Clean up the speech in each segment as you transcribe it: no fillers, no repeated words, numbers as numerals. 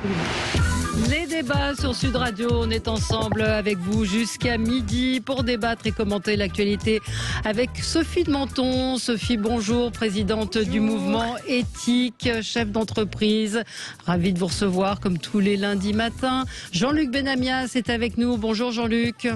absolument. Les débats sur Sud Radio, on est ensemble avec vous jusqu'à midi pour débattre et commenter l'actualité avec Sophie de Menton. Sophie, bonjour, présidente du mouvement éthique, chef d'entreprise. Ravie de vous recevoir comme tous les lundis matins. Jean-Luc Benamias est avec nous. Bonjour Jean-Luc.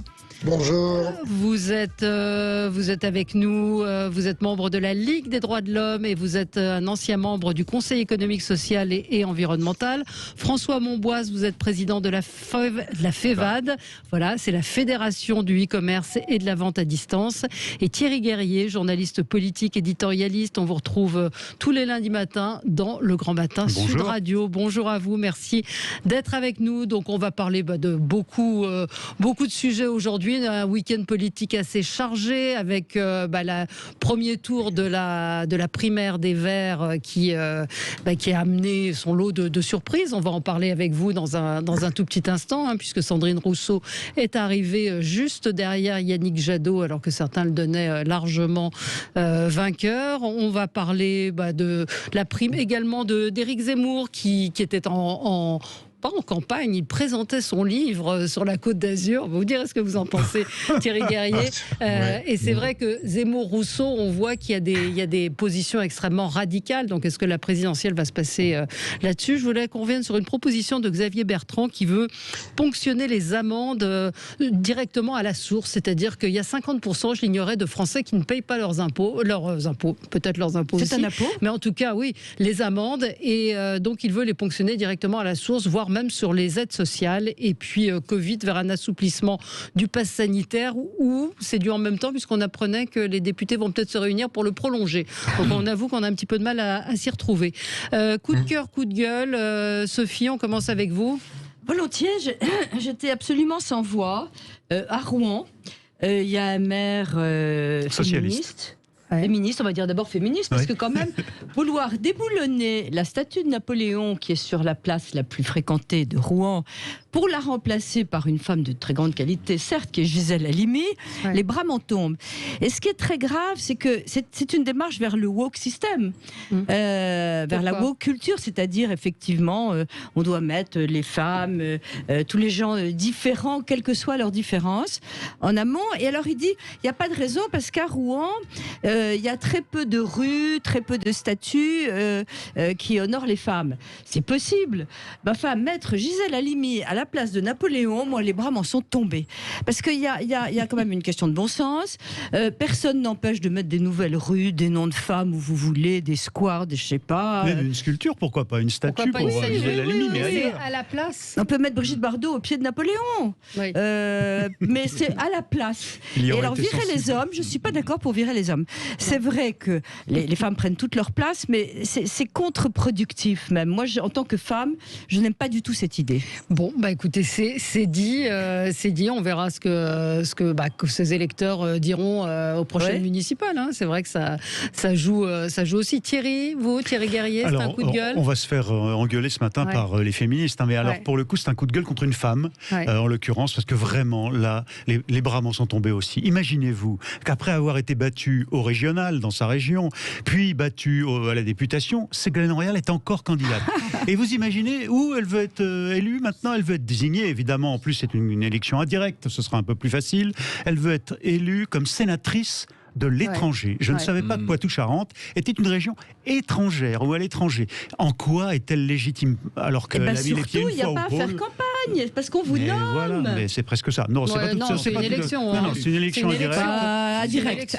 Bonjour. Vous êtes avec nous, vous êtes membre de la Ligue des droits de l'homme et vous êtes un ancien membre du Conseil économique, social et environnemental. François Monboise, vous êtes président de la FEVAD, voilà, c'est la Fédération du e-commerce et de la vente à distance. Et Thierry Guerrier, journaliste politique, éditorialiste, on vous retrouve tous les lundis matins dans le Grand Matin Sud Radio. Bonjour à vous, merci d'être avec nous. Donc on va parler de beaucoup de sujets aujourd'hui. Un week-end politique assez chargé avec le premier tour de la primaire des Verts qui a amené son lot de surprises. On va en parler avec vous dans un tout petit instant, puisque Sandrine Rousseau est arrivée juste derrière Yannick Jadot, alors que certains le donnaient largement vainqueur. On va parler de la prime également d'Éric Zemmour qui était pas en campagne, il présentait son livre sur la Côte d'Azur. Vous direz ce que vous en pensez, Thierry Guerrier. Et c'est vrai que Zemmour-Rousseau, on voit qu'il y a des positions extrêmement radicales. Donc, est-ce que la présidentielle va se passer là-dessus? Je voulais qu'on revienne sur une proposition de Xavier Bertrand qui veut ponctionner les amendes directement à la source. C'est-à-dire qu'il y a 50%, je l'ignorais, de Français qui ne payent pas leurs impôts, peut-être leurs impôts aussi. C'est un impôt ? Mais en tout cas, oui, les amendes. Et donc, il veut les ponctionner directement à la source, voire même sur les aides sociales. Et puis Covid vers un assouplissement du pass sanitaire, ou c'est dû en même temps puisqu'on apprenait que les députés vont peut-être se réunir pour le prolonger. Donc on avoue qu'on a un petit peu de mal à s'y retrouver. Coup de cœur, coup de gueule. Sophie, on commence avec vous. Volontiers, j'étais absolument sans voix à Rouen. Il y a un maire féministe. Féministe, on va dire d'abord féministe, parce que quand même, vouloir déboulonner la statue de Napoléon qui est sur la place la plus fréquentée de Rouen pour la remplacer par une femme de très grande qualité, certes, qui est Gisèle Halimi, les bras m'en tombent. Et ce qui est très grave, c'est que c'est une démarche vers le woke system, vers la woke culture, c'est-à-dire effectivement, on doit mettre les femmes, tous les gens différents, quelles que soient leurs différences, en amont. Et alors il dit, il n'y a pas de raison, parce qu'à Rouen, il y a très peu de rues, très peu de statues qui honorent les femmes. C'est possible. Enfin, mettre Gisèle Halimi à la place de Napoléon, moi, les bras m'en sont tombés. Parce qu'il y a quand même une question de bon sens. Personne n'empêche de mettre des nouvelles rues, des noms de femmes où vous voulez, des squares, je sais pas. Mais une sculpture, pourquoi pas? Une statue pour Gisèle Halimi, mais ailleurs. À la place. On peut mettre Brigitte Bardot au pied de Napoléon. Oui. Mais c'est à la place. Et alors, virer les hommes, je ne suis pas d'accord pour virer les hommes. C'est vrai que les femmes prennent toute leur place, mais c'est contre-productif même. Moi, en tant que femme, je n'aime pas du tout cette idée. Bon, écoutez, c'est dit. On verra ce que ces électeurs diront aux prochaines municipales. C'est vrai que ça joue aussi. Thierry Guerrier, c'est un coup de gueule. On va se faire engueuler ce matin par les féministes. Mais alors, pour le coup, c'est un coup de gueule contre une femme, en l'occurrence, parce que vraiment, là, les bras m'en sont tombés aussi. Imaginez-vous qu'après avoir été battue au régional, dans sa région, puis battue à la députation, Ségolène Royal est encore candidate. Et vous imaginez où elle veut être élue maintenant? Elle veut être désignée, évidemment. En plus, c'est une élection indirecte, ce sera un peu plus facile. Elle veut être élue comme sénatrice de l'étranger. Je ne savais pas que Poitou-Charentes était une région étrangère ou à l'étranger. En quoi est-elle légitime alors que la ville est pied une fois au pôle? Surtout, il n'y a pas à faire campagne, parce qu'on vous nomme. Voilà, mais c'est presque ça. Non, c'est pas tout ça. C'est une élection. Non, c'est une élection indirecte.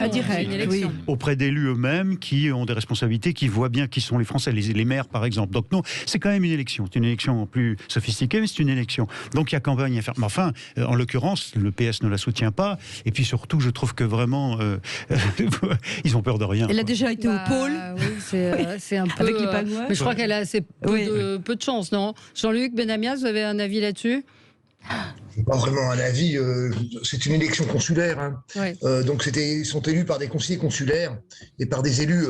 Oui. Auprès d'élus eux-mêmes qui ont des responsabilités, qui voient bien qui sont les Français, les maires par exemple. Donc non, c'est quand même une élection. C'est une élection plus sophistiquée, mais c'est une élection. Donc il y a campagne à faire. Mais enfin, en l'occurrence, le PS ne la soutient pas. Et puis surtout, je trouve que vraiment... ils ont peur de rien. Elle a déjà été au pôle. Oui, c'est un peu. Avec les pagouins. Mais je crois qu'elle a assez peu de chance, non? Jean-Luc Benamias, vous avez un avis là-dessus? Pas vraiment un avis. C'est une élection consulaire. Donc ils sont élus par des conseillers consulaires et par des élus.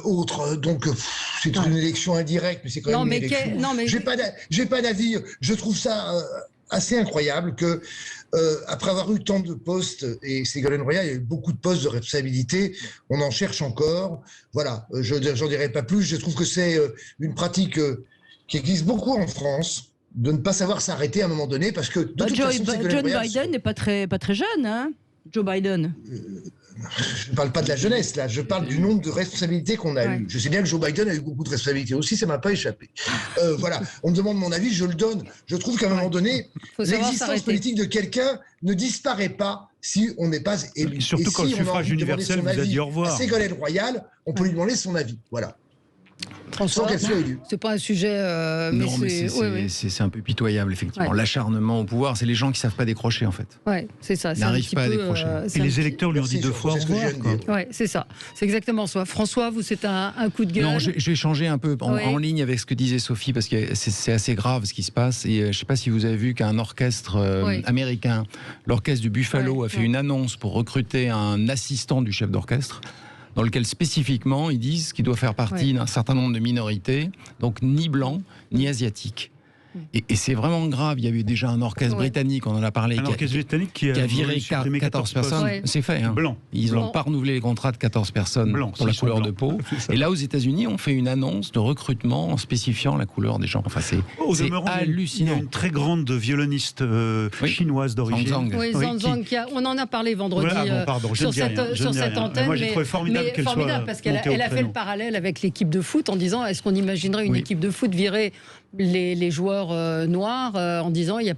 Autres, donc c'est une élection indirecte, mais c'est quand même une élection. J'ai pas d'avis. Je trouve ça assez incroyable que après avoir eu tant de postes, et Ségolène Royal, il y a eu beaucoup de postes de responsabilité, on en cherche encore. Voilà, j'en dirai pas plus. Je trouve que c'est une pratique qui existe beaucoup en France, de ne pas savoir s'arrêter à un moment donné, parce que de toute façon, John Biden n'est pas très jeune, hein, Joe Biden. Je ne parle pas de la jeunesse, là. Je parle du nombre de responsabilités qu'on a eues. Je sais bien que Joe Biden a eu beaucoup de responsabilités aussi, ça ne m'a pas échappé. Voilà, on me demande mon avis, je le donne. Je trouve qu'à un moment donné, l'existence politique de quelqu'un ne disparaît pas si on n'est pas élu. Surtout quand le suffrage universel vous a dit au revoir. À Ségolène Royal, on peut lui demander son avis. Voilà. François, c'est pas un sujet. Non, mais c'est un peu pitoyable, effectivement. L'acharnement au pouvoir, c'est les gens qui savent pas décrocher, en fait. Ouais, c'est ça. Ils n'arrivent pas à décrocher. Et les électeurs lui ont dit 2 fois au revoir. Ouais, c'est ça. C'est exactement ça. François, vous, c'est un coup de gueule. Non, je vais changer un peu en ligne avec ce que disait Sophie, parce que c'est assez grave ce qui se passe. Et je ne sais pas si vous avez vu qu'un orchestre américain, l'orchestre du Buffalo, a fait une annonce pour recruter un assistant du chef d'orchestre, dans lequel spécifiquement ils disent qu'il doit faire partie d'un certain nombre de minorités, donc ni blanc ni asiatique. Et c'est vraiment grave. Il y avait déjà un orchestre britannique, on en a parlé, qui a viré 14 personnes. C'est fait. Hein. Blanc. Ils n'ont pas renouvelé les contrats de 14 personnes pour la couleur de peau. Et là, aux États-Unis, on fait une annonce de recrutement en spécifiant la couleur des gens. Enfin, c'est hallucinant. Il y a une très grande violoniste chinoise d'origine. Oui, Zhang Zhang, on en a parlé vendredi sur cette antenne. Moi, j'ai trouvé formidable qu'elle soit parce qu'elle a fait le parallèle avec l'équipe de foot en disant, est-ce qu'on imaginerait une équipe de foot virer les joueurs noirs en disant il n'y a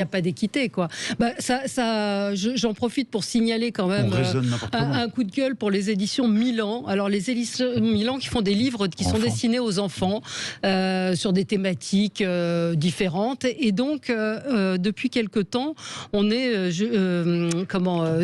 pas d'équité, quoi. J'en profite pour signaler quand même un coup de gueule pour les éditions Milan. Alors les éditions Milan qui font des livres qui sont destinés aux enfants sur des thématiques différentes, et donc depuis quelque temps on est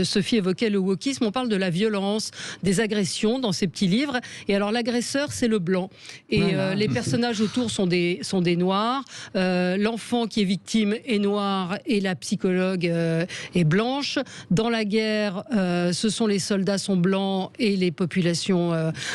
Sophie évoquait le wokisme, on parle de la violence, des agressions dans ces petits livres, et alors l'agresseur c'est le blanc et les personnages autour sont des noirs, l'enfant qui est victime est noir et la psychologue est blanche. Dans la guerre, ce sont les soldats sont blancs et les populations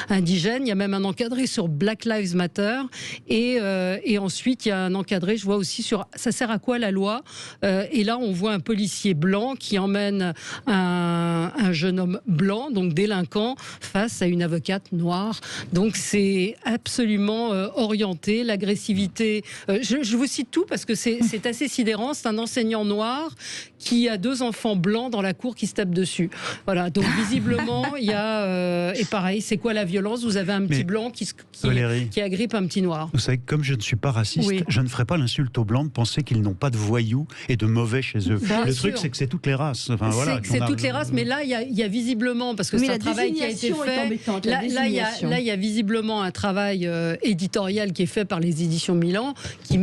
indigènes. Il y a même un encadré sur Black Lives Matter, et ensuite il y a un encadré, je vois aussi sur ça sert à quoi la loi, et là on voit un policier blanc qui emmène un jeune homme blanc, donc délinquant, face à une avocate noire. Donc c'est absolument orienté. L'agressivité, je vous cite tout parce que c'est assez sidérant. C'est un enseignant noir qui a 2 enfants blancs dans la cour qui se tapent dessus. Voilà, donc visiblement il y a et pareil, c'est quoi la violence? Vous avez un petit blanc qui agrippe un petit noir. Vous savez, comme je ne suis pas raciste, je ne ferai pas l'insulte aux blancs de penser qu'ils n'ont pas de voyous et de mauvais chez eux. Le truc, c'est que c'est toutes les races. Enfin, c'est toutes les races, mais là il y a visiblement, parce que c'est un travail qui a été fait. Là il y a visiblement un travail éditorial qui est fait par les éditions Milan qui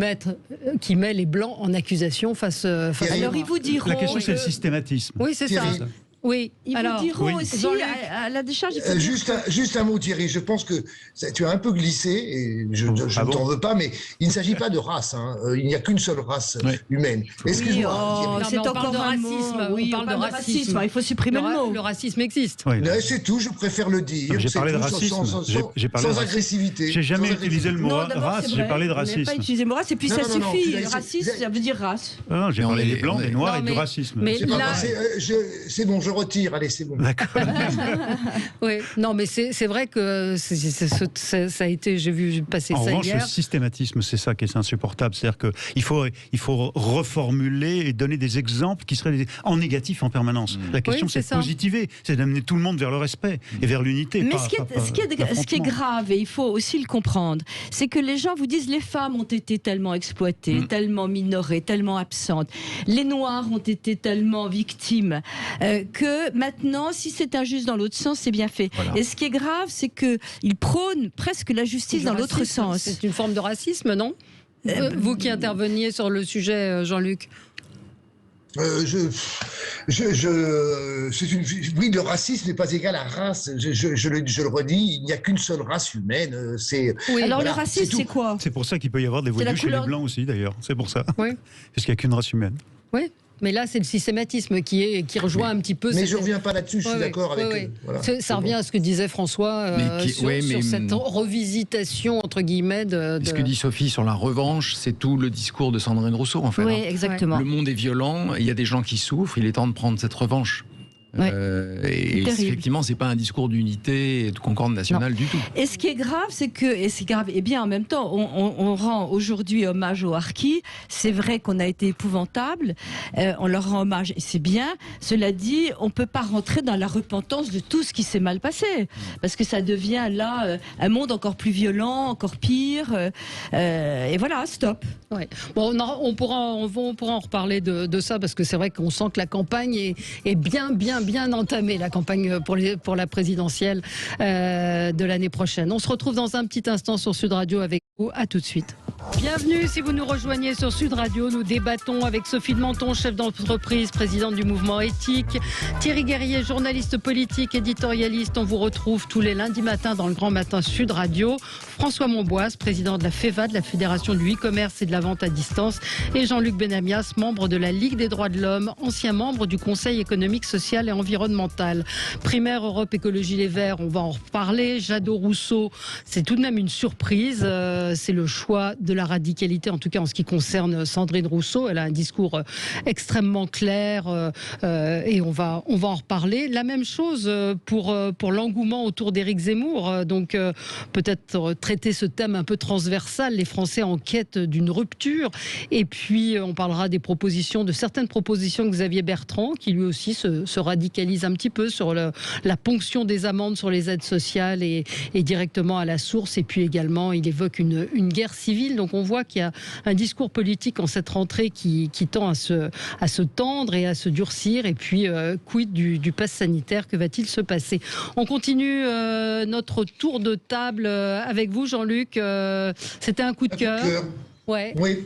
met les blancs en accusation face à alors ils vous diront. La question, c'est le systématisme. Oui, c'est ça. Oui, ils vous diront aussi à la décharge. Juste un mot, Thierry. Je pense que tu as un peu glissé, et je ne t'en veux pas, mais il ne s'agit pas de race. Il n'y a qu'une seule race humaine. Excuse-moi. C'est encore de racisme. Oui, on parle de racisme. Il faut supprimer le mot. Le racisme existe. C'est tout. Je préfère le dire. J'ai parlé de racisme. Sans agressivité. J'ai jamais utilisé le mot race. J'ai parlé de racisme. Pas utilisé le mot race, et puis ça suffit. Racisme, ça veut dire race. Non, j'ai parlé des blancs, des noirs et du racisme. C'est bon. Je retire, allez, c'est bon. D'accord. Oui, non, mais c'est vrai que ça a été, j'ai vu passer ça hier. En revanche, le systématisme, c'est ça qui est insupportable. C'est-à-dire qu'il faut reformuler et donner des exemples qui seraient en négatif en permanence. La question, c'est de positiver, c'est d'amener tout le monde vers le respect et vers l'unité. Mais ce qui est grave, et il faut aussi le comprendre, c'est que les gens vous disent les femmes ont été tellement exploitées, tellement minorées, tellement absentes. Les Noirs ont été tellement victimes que maintenant, si c'est injuste dans l'autre sens, c'est bien fait. Voilà. Et ce qui est grave, c'est qu'ils prônent presque la justice dans l'autre sens. C'est une forme de racisme, non ? Vous qui interveniez sur le sujet, Jean-Luc. Oui, le racisme n'est pas égal à race. Je le redis, il n'y a qu'une seule race humaine. Alors le racisme, c'est quoi ? C'est pour ça qu'il peut y avoir des voyous chez les blancs aussi, d'ailleurs. C'est pour ça. Oui. Parce qu'il n'y a qu'une race humaine. Oui. Mais là, c'est le systématisme qui rejoint un petit peu. Mais je ne reviens pas là-dessus, je suis d'accord avec. Voilà, ça revient à ce que disait François sur cette revisitation, entre guillemets. Ce que dit Sophie sur la revanche, c'est tout le discours de Sandrine Rousseau, en fait. Oui, exactement. Le monde est violent, il y a des gens qui souffrent, il est temps de prendre cette revanche. Et effectivement, c'est pas un discours d'unité et de concorde nationale du tout. Et ce qui est grave, c'est que, et bien en même temps, on rend aujourd'hui hommage aux harkis. C'est vrai qu'on a été épouvantable, on leur rend hommage et c'est bien. Cela dit, on peut pas rentrer dans la repentance de tout ce qui s'est mal passé, parce que ça devient là un monde encore plus violent, encore pire. Et voilà, stop. Ouais. Bon, on pourra en reparler de ça, parce que c'est vrai qu'on sent que la campagne est bien entamée, la campagne pour la présidentielle de l'année prochaine. On se retrouve dans un petit instant sur Sud Radio avec vous. À tout de suite. Bienvenue si vous nous rejoignez sur Sud Radio. Nous débattons avec Sophie de Menton, chef d'entreprise, présidente du mouvement éthique. Thierry Guerrier, journaliste politique, éditorialiste. On vous retrouve tous les lundis matins dans le Grand Matin Sud Radio. François Monboise, président de la FEVA, de la Fédération du e-commerce et de la vente à distance. Et Jean-Luc Benamias, membre de la Ligue des droits de l'homme, ancien membre du Conseil économique, social et environnemental. Primaire Europe Écologie Les Verts, on va en reparler. Jadot Rousseau, c'est tout de même une surprise. C'est le choix de la radicalité, en tout cas en ce qui concerne Sandrine Rousseau. Elle a un discours extrêmement clair et on va en reparler. La même chose pour l'engouement autour d'Éric Zemmour. Donc peut-être traiter ce thème un peu transversal, les Français en quête d'une rupture. Et puis on parlera de certaines propositions de Xavier Bertrand, qui lui aussi se radicalise un petit peu sur la ponction des amendes sur les aides sociales et directement à la source. Et puis également, il évoque une guerre civile. Donc on voit qu'il y a un discours politique en cette rentrée qui tend à se tendre et à se durcir. Et puis, quid du pass sanitaire? Que va-t-il se passer? On continue notre tour de table avec vous, Jean-Luc. C'était un coup de cœur. Ouais. Oui.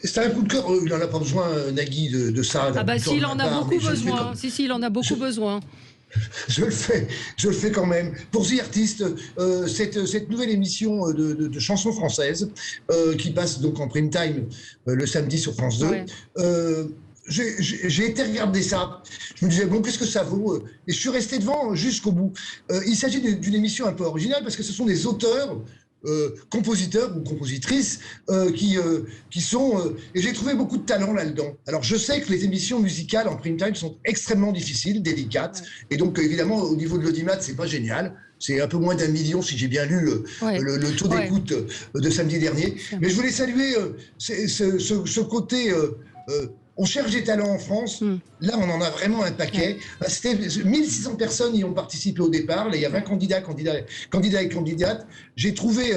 C'est un coup de cœur, il n'en a pas besoin, Nagui, de ça. Ah bah s'il en a beaucoup besoin. Si, il en a beaucoup besoin. Je le fais quand même. Pour The Artist, cette nouvelle émission de chansons françaises qui passe donc en prime time le samedi sur France 2. Ouais. J'ai été regarder ça. Je me disais, bon, qu'est-ce que ça vaut? Et je suis resté devant jusqu'au bout. Il s'agit d'une émission un peu originale parce que ce sont des auteurs, compositeurs ou compositrices qui sont... et j'ai trouvé beaucoup de talent là-dedans. Alors, je sais que les émissions musicales en prime time sont extrêmement difficiles, délicates. Ouais. Et donc, évidemment, au niveau de l'audimat, c'est pas génial. C'est un peu moins d'1 million, si j'ai bien lu le taux d'écoute de samedi dernier. Mais je voulais saluer ce côté... on cherche des talents en France. Là, on en a vraiment un paquet. C'était 1600 personnes y ont participé au départ. Là, il y a 20 candidats et candidates. J'ai trouvé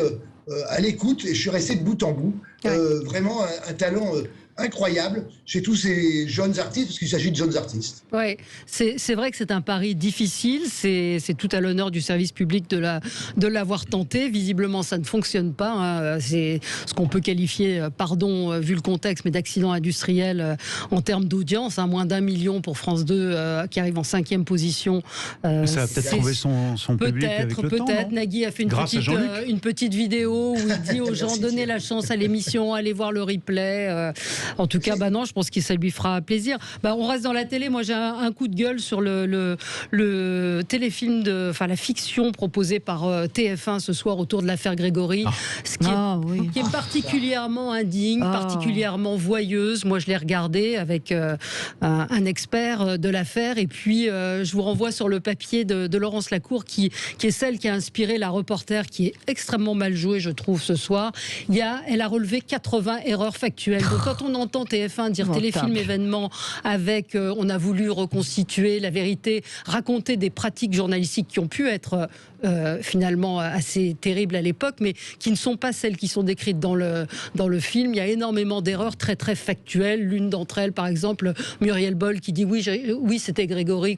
à l'écoute, et je suis resté de bout en bout, vraiment un talent incroyable chez tous ces jeunes artistes, parce qu'il s'agit de jeunes artistes. Oui, c'est vrai que c'est un pari difficile, c'est tout à l'honneur du service public de l'avoir tenté. Visiblement, ça ne fonctionne pas. Hein. C'est ce qu'on peut qualifier, pardon, vu le contexte, mais d'accident industriel en termes d'audience. Hein, moins d'1 million pour France 2, qui arrive en 5e position. Ça a peut-être trouvé son public avec le temps. Peut-être. Nagui a fait une petite vidéo où il dit aux gens, donnez la chance à l'émission, allez voir le replay. En tout cas, non, je pense que ça lui fera plaisir. On reste dans la télé. Moi, j'ai un coup de gueule sur le téléfilm, la fiction proposée par TF1 ce soir autour de l'affaire Grégory, qui est particulièrement indigne, particulièrement voyeuse. Moi, je l'ai regardé avec un expert de l'affaire. Et puis, je vous renvoie sur le papier de Laurence Lacour, qui est celle qui a inspiré la reporter, qui est extrêmement mal jouée, je trouve, ce soir. Elle a relevé 80 erreurs factuelles. Donc, quand on entend TF1 dire téléfilm événement avec on a voulu reconstituer la vérité, raconter des pratiques journalistiques qui ont pu être finalement assez terribles à l'époque, mais qui ne sont pas celles qui sont décrites dans le film. Il y a énormément d'erreurs très très factuelles. L'une d'entre elles, par exemple, Muriel Boll, qui dit oui c'était Grégory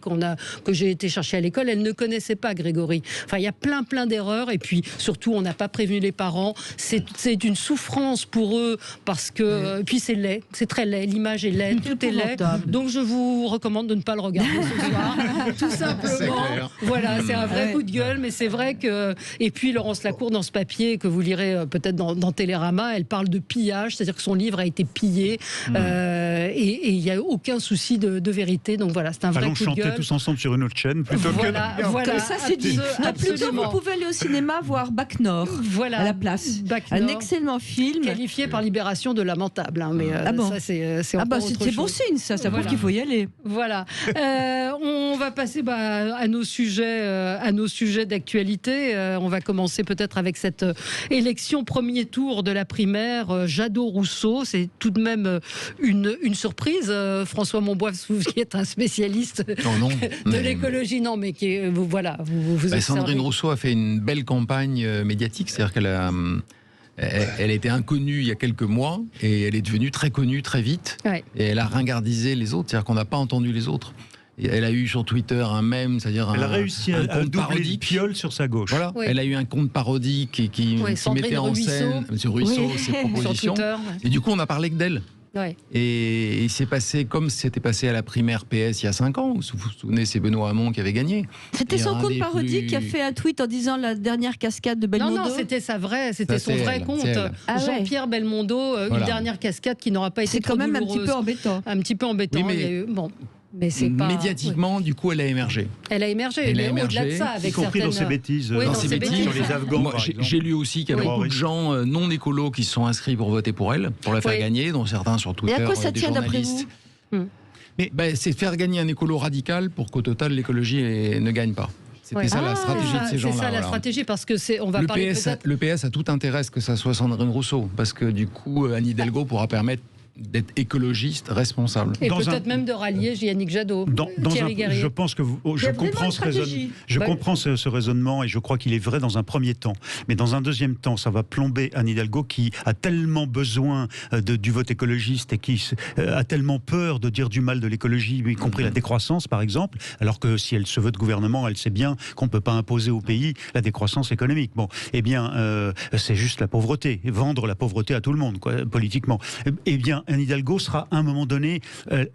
que j'ai été chercher à l'école. Elle ne connaissait pas Grégory. Enfin, il y a plein d'erreurs, et puis surtout on n'a pas prévenu les parents. C'est une souffrance pour eux, parce que puis c'est laid, c'est très laid, l'image est laide, tout est laid. Donc je vous recommande de ne pas le regarder ce soir, tout simplement. Voilà, c'est un vrai coup de gueule, mais c'est vrai que... Et puis Laurence Lacour, dans ce papier que vous lirez peut-être dans Télérama, elle parle de pillage, c'est-à-dire que son livre a été pillé, et il n'y a aucun souci de vérité. Donc voilà, c'est un vrai coup de gueule. Allons chanter tous ensemble sur une autre chaîne, plutôt que... Voilà, ça c'est dit. Plutôt, vous pouvez aller au cinéma voir Bac Nord, à la place. Un excellent film. Qualifié par Libération de lamentable. Mais ça, c'est bon signe, ça prouve qu'il faut y aller. Voilà. On va passer à nos sujets d'actualité. On va commencer peut-être avec cette élection premier tour de la primaire Jadot-Rousseau. C'est tout de même une surprise. François Monbois, vous qui êtes un spécialiste de l'écologie, non, mais qui voilà, vous Sandrine Rousseau a fait une belle campagne médiatique, c'est-à-dire elle était inconnue il y a quelques mois et elle est devenue très connue très vite. Ouais. Et elle a ringardisé les autres, c'est-à-dire qu'on n'a pas entendu les autres. Et elle a eu sur Twitter un mème, c'est-à-dire elle a réussi à doubler Piolle sur sa gauche. Voilà. Oui. Elle a eu un compte parodique qui mettait en scène M. Ruisseau, ses propositions. Twitter, et du coup, on n'a parlé que d'elle. Ouais. Et il s'est passé comme c'était passé à la primaire PS il y a 5 ans. Vous vous souvenez, c'est Benoît Hamon qui avait gagné. C'était son compte parodique qui a fait un tweet en disant la dernière cascade de Belmondo. Non, c'était son vrai compte. Jean-Pierre Belmondo, une dernière cascade qui n'aura pas été très douloureuse. C'est quand même un petit peu embêtant. Un petit peu embêtant. Oui, mais... il y a eu... Mais c'est pas... Médiatiquement, du coup, elle a émergé. Elle a émergé, mais au-delà de ça, avec y compris dans ses bêtises, dans ses bêtises sur les Afghans. J'ai lu aussi qu'il y avait beaucoup de gens non écolos qui se sont inscrits pour voter pour elle, pour la faire gagner, dont certains sur Twitter. Et à quoi ça tient d'après vous ? C'est faire gagner un écolo radical pour qu'au total l'écologie ne gagne pas. C'était ça la stratégie de ces gens-là. C'est ça la stratégie, parce que on va parler peut-être... Le PS a tout intérêt à ce que ça soit Sandrine Rousseau, parce que du coup, Anne Hidalgo pourra permettre d'être écologiste responsable. Et peut-être même de rallier Yannick Jadot, Thierry Guerrier. Je pense que je comprends ce raisonnement et je crois qu'il est vrai dans un premier temps. Mais dans un deuxième temps, ça va plomber Anne Hidalgo qui a tellement besoin du vote écologiste et qui a tellement peur de dire du mal de l'écologie, y compris la décroissance par exemple, alors que si elle se veut de gouvernement, elle sait bien qu'on ne peut pas imposer au pays la décroissance économique. Bon, eh bien, c'est juste la pauvreté, vendre la pauvreté à tout le monde, quoi, politiquement. Eh bien, Anne Hidalgo sera à un moment donné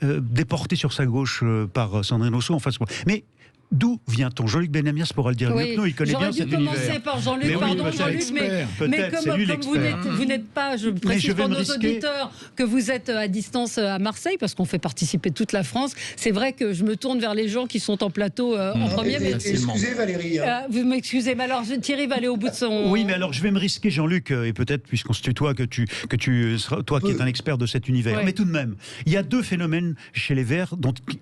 déportée sur sa gauche par Sandrine Rousseau en face. Mais d'où vient-on ? Jean-Luc Benamias pourra le dire mieux que nous, il connaît bien cet univers. J'aurais dû commencer par Jean-Luc, pardon Jean-Luc, mais comme vous n'êtes pas, je précise pour nos auditeurs que vous êtes à distance à Marseille, parce qu'on fait participer toute la France, c'est vrai que je me tourne vers les gens qui sont en plateau en premier. Excusez Valérie. Vous m'excusez, mais alors Thierry va aller au bout de son... Oui, mais alors je vais me risquer Jean-Luc, et peut-être puisqu'on se tutoie, que tu seras, toi qui es un expert de cet univers, mais tout de même, il y a 2 phénomènes chez les Verts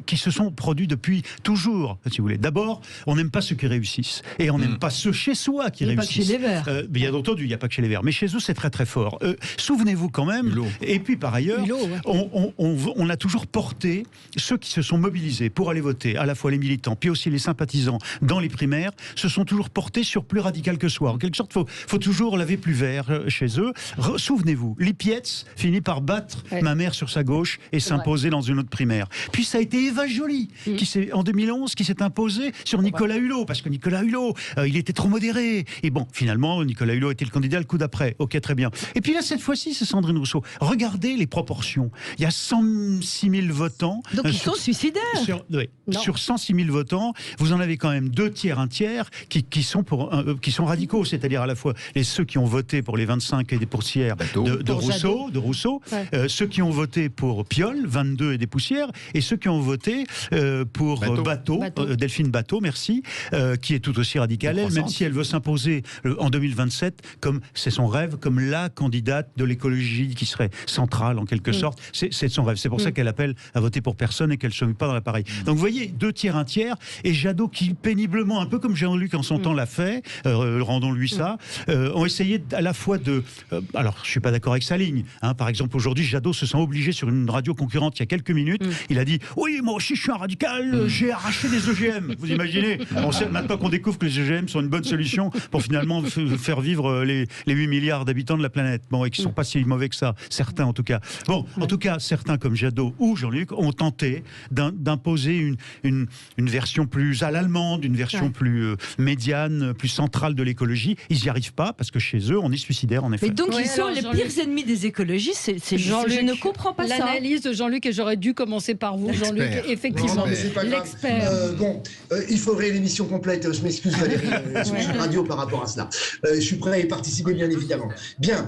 qui se sont produits depuis toujours, si vous voulez. D'abord, on n'aime pas ceux qui réussissent. Et on n'aime pas ceux chez soi qui réussissent. Il n'y a pas que chez les Verts. Bien entendu, il n'y a pas que chez les Verts. Mais chez eux, c'est très très fort. Souvenez-vous quand même. Et puis par ailleurs, on a toujours porté ceux qui se sont mobilisés pour aller voter, à la fois les militants, puis aussi les sympathisants dans les primaires, se sont toujours portés sur plus radical que soi. En quelque sorte, faut toujours laver plus vert chez eux. Souvenez-vous, Lipietz finit par battre ma mère sur sa gauche et s'imposer dans une autre primaire. Puis ça a été Eva Joly, en 2011, qui s'est imposée sur Nicolas Hulot, parce que Nicolas Hulot, il était trop modéré. Et bon, finalement, Nicolas Hulot était le candidat le coup d'après. Ok, très bien. Et puis là, cette fois-ci, c'est Sandrine Rousseau. Regardez les proportions. Il y a 106 000 votants. Donc ils sont suicidaires. Sur 106 000 votants, vous en avez quand même 2 tiers, 1 tiers qui sont radicaux, c'est-à-dire à la fois ceux qui ont voté pour les 25 et des poussières de Rousseau, ceux qui ont voté pour Piolle, 22 et des poussières, et ceux qui ont voté pour Bateau. Delphine Bateau, merci, qui est tout aussi radicale, elle, même si elle veut s'imposer en 2027 comme c'est son rêve, comme la candidate de l'écologie qui serait centrale en quelque sorte. C'est son rêve. C'est pour ça qu'elle appelle à voter pour personne et qu'elle ne se met pas dans l'appareil. Donc vous voyez, 2 tiers, 1 tiers, et Jadot qui péniblement, un peu comme Jean-Luc en son temps l'a fait, rendons-lui ça, ont essayé à la fois de... alors je ne suis pas d'accord avec sa ligne. Par exemple, aujourd'hui, Jadot se sent obligé sur une radio concurrente il y a quelques minutes, il a dit « Oui, moi aussi je suis un radical, j'ai arraché des OGM ». Vous imaginez ? On sait maintenant qu'on découvre que les OGM sont une bonne solution pour finalement faire vivre les 8 milliards d'habitants de la planète. Bon, et qui ne sont pas si mauvais que ça, certains en tout cas. Bon, en tout cas, certains comme Jadot ou Jean-Luc ont tenté d'imposer une version plus à l'allemande, une version plus médiane, plus centrale de l'écologie. Ils n'y arrivent pas parce que chez eux, on est suicidaire en effet. Mais donc ils sont les pires ennemis des écologistes. C'est je ne comprends pas ça. L'analyse de Jean-Luc, et j'aurais dû commencer par vous, Jean-Luc, effectivement, l'expert. Bon, il faudrait l'émission complète. Je m'excuse Valérie, sur la radio par rapport à cela. Je suis prêt à y participer, bien évidemment. Bien,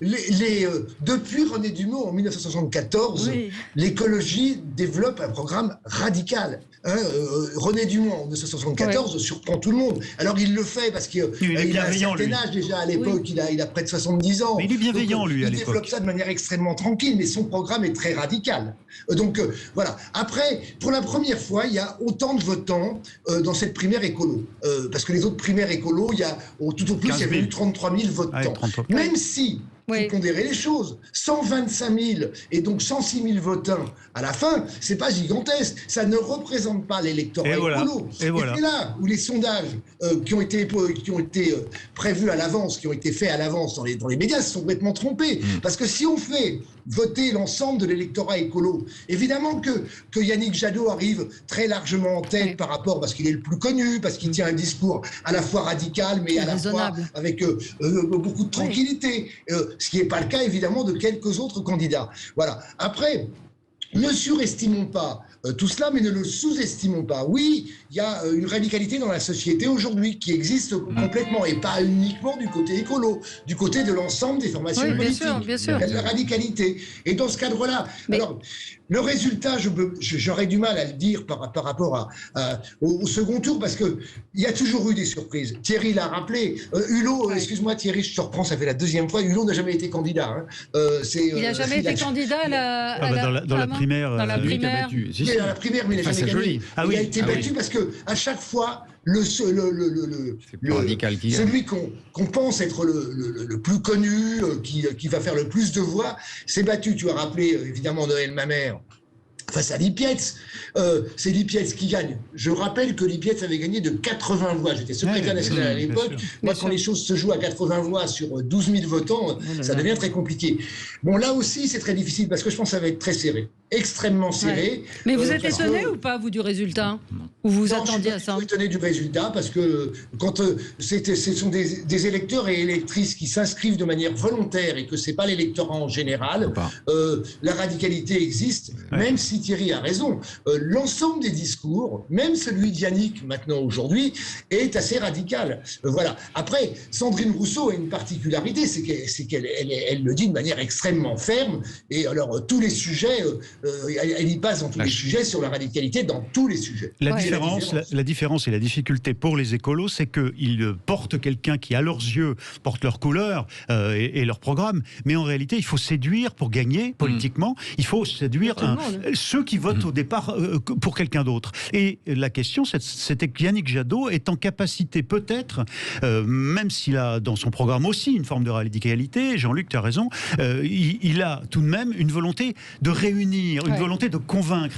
depuis René Dumont en 1974, l'écologie développe un programme radical. René Dumont en 1974 surprend tout le monde. Alors il le fait parce qu'il a un certain âge déjà à l'époque, il a près de 70 ans. Mais il est bienveillant, lui, à l'époque. Il développe ça de manière extrêmement tranquille, mais son programme est très radical. Donc voilà. Après, pour la première fois, il y a autant de votants dans cette primaire écolo. Parce que les autres primaires écolo, tout au plus, il y avait eu 33 000 votants. Même si... Il faut pondérer les choses. 125 000 et donc 106 000 votants à la fin, c'est pas gigantesque. Ça ne représente pas l'électorat écolo. Et c'est là où les sondages qui ont été prévus à l'avance, qui ont été faits à l'avance dans les médias, se sont complètement trompés. Parce que si on fait voter l'ensemble de l'électorat écolo, évidemment que Yannick Jadot arrive très largement en tête par rapport, parce qu'il est le plus connu, parce qu'il tient un discours à la fois radical, mais à la fois avec beaucoup de tranquillité. Ce qui n'est pas le cas, évidemment, de quelques autres candidats. Voilà. Après, ne surestimons pas tout cela, mais ne le sous-estimons pas. Oui, il y a une radicalité dans la société aujourd'hui qui existe complètement, et pas uniquement du côté écolo, du côté de l'ensemble des formations politiques. Bien sûr. Il y a de la radicalité. Et dans ce cadre-là, alors, le résultat, j'aurais du mal à le dire par rapport au second tour, parce qu'il y a toujours eu des surprises. Thierry l'a rappelé. Hulot, excuse-moi Thierry, je te reprends, ça fait la deuxième fois. Hulot n'a jamais été candidat. Il n'a jamais été candidat dans la primaire. Dans la primaire. Dans la primaire, mais il n'a jamais gagné. Il a été battu parce que à chaque fois, celui qu'on pense être le plus connu, qui va faire le plus de voix, s'est battu. Tu as rappelé évidemment Noël Mamère face à Lipietz. C'est Lipietz qui gagne. Je rappelle que Lipietz avait gagné de 80 voix. J'étais secrétaire national à l'époque. Moi, quand les choses se jouent à 80 voix sur 12 000 votants, ça devient très compliqué. Bon, là aussi, c'est très difficile parce que je pense que ça va être très serré. Extrêmement serré. Mais vous êtes étonné ou pas, vous, du résultat? Ou vous attendiez à ça? Je suis étonné du résultat parce que quand ce sont des électeurs et électrices qui s'inscrivent de manière volontaire et que ce n'est pas l'électorat en général, la radicalité existe, même si Thierry a raison. L'ensemble des discours, même celui d'Yannick maintenant aujourd'hui, est assez radical. Voilà. Après, Sandrine Rousseau a une particularité, c'est qu'elle le dit de manière extrêmement ferme. Et alors, tous les sujets, elle y passe dans tous les sujets, sur la radicalité, dans tous les sujets. La différence et la difficulté pour les écolos, c'est qu'ils portent quelqu'un qui, à leurs yeux, porte leur couleur et leur programme. Mais en réalité, il faut séduire pour gagner politiquement. Il faut séduire ceux qui votent au départ pour quelqu'un d'autre. Et la question, c'était que Yannick Jadot est en capacité, peut-être, même s'il a dans son programme aussi une forme de radicalité, Jean-Luc, tu as raison, il a tout de même une volonté de réunir, une volonté de convaincre.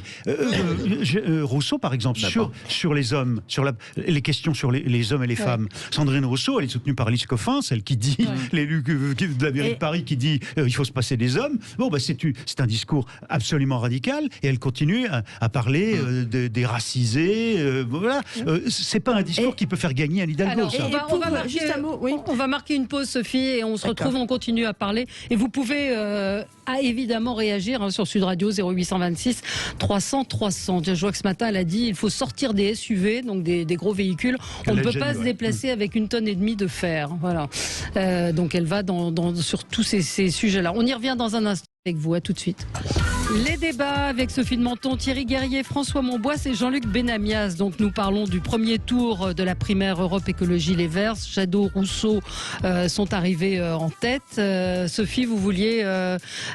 Rousseau, par exemple, sur les hommes, sur les questions sur les hommes et les femmes. Sandrine Rousseau, elle est soutenue par Lise Coffin, celle qui dit, l'élu de la mairie de Paris, qui dit il faut se passer des hommes. Bon, c'est un discours absolument radical, et elle continue à parler des racisés. Voilà. C'est pas un discours qui peut faire gagner Anne Hidalgo. On va marquer une pause, Sophie, et on se retrouve, on continue à parler. Et vous pouvez évidemment réagir sur Sud Radio 0826 300 300. Je vois que ce matin, elle a dit il faut sortir des SUV, donc des gros véhicules. On ne peut pas se déplacer avec 1,5 tonnes de fer. Voilà. Donc elle va sur tous ces sujets-là. On y revient dans un instant avec vous. À tout de suite. Les débats avec Sophie de Menton, Thierry Guerrier, François Monbois et Jean-Luc Benamias. Donc nous parlons du premier tour de la primaire Europe Écologie Les Verts. Jadot, Rousseau sont arrivés en tête. Sophie, vous vouliez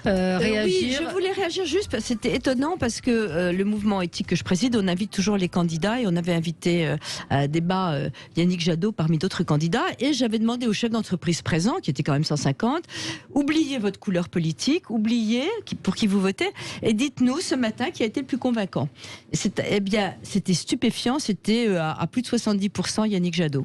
réagir? Oui, je voulais réagir juste parce que c'était étonnant parce que le mouvement éthique que je préside, on invite toujours les candidats et on avait invité à un débat Yannick Jadot parmi d'autres candidats et j'avais demandé aux chefs d'entreprise présents, qui étaient quand même 150, oubliez votre couleur politique, oubliez pour qui vous votez et dites-nous ce matin qui a été le plus convaincant. Eh bien, c'était stupéfiant, c'était à plus de 70% Yannick Jadot.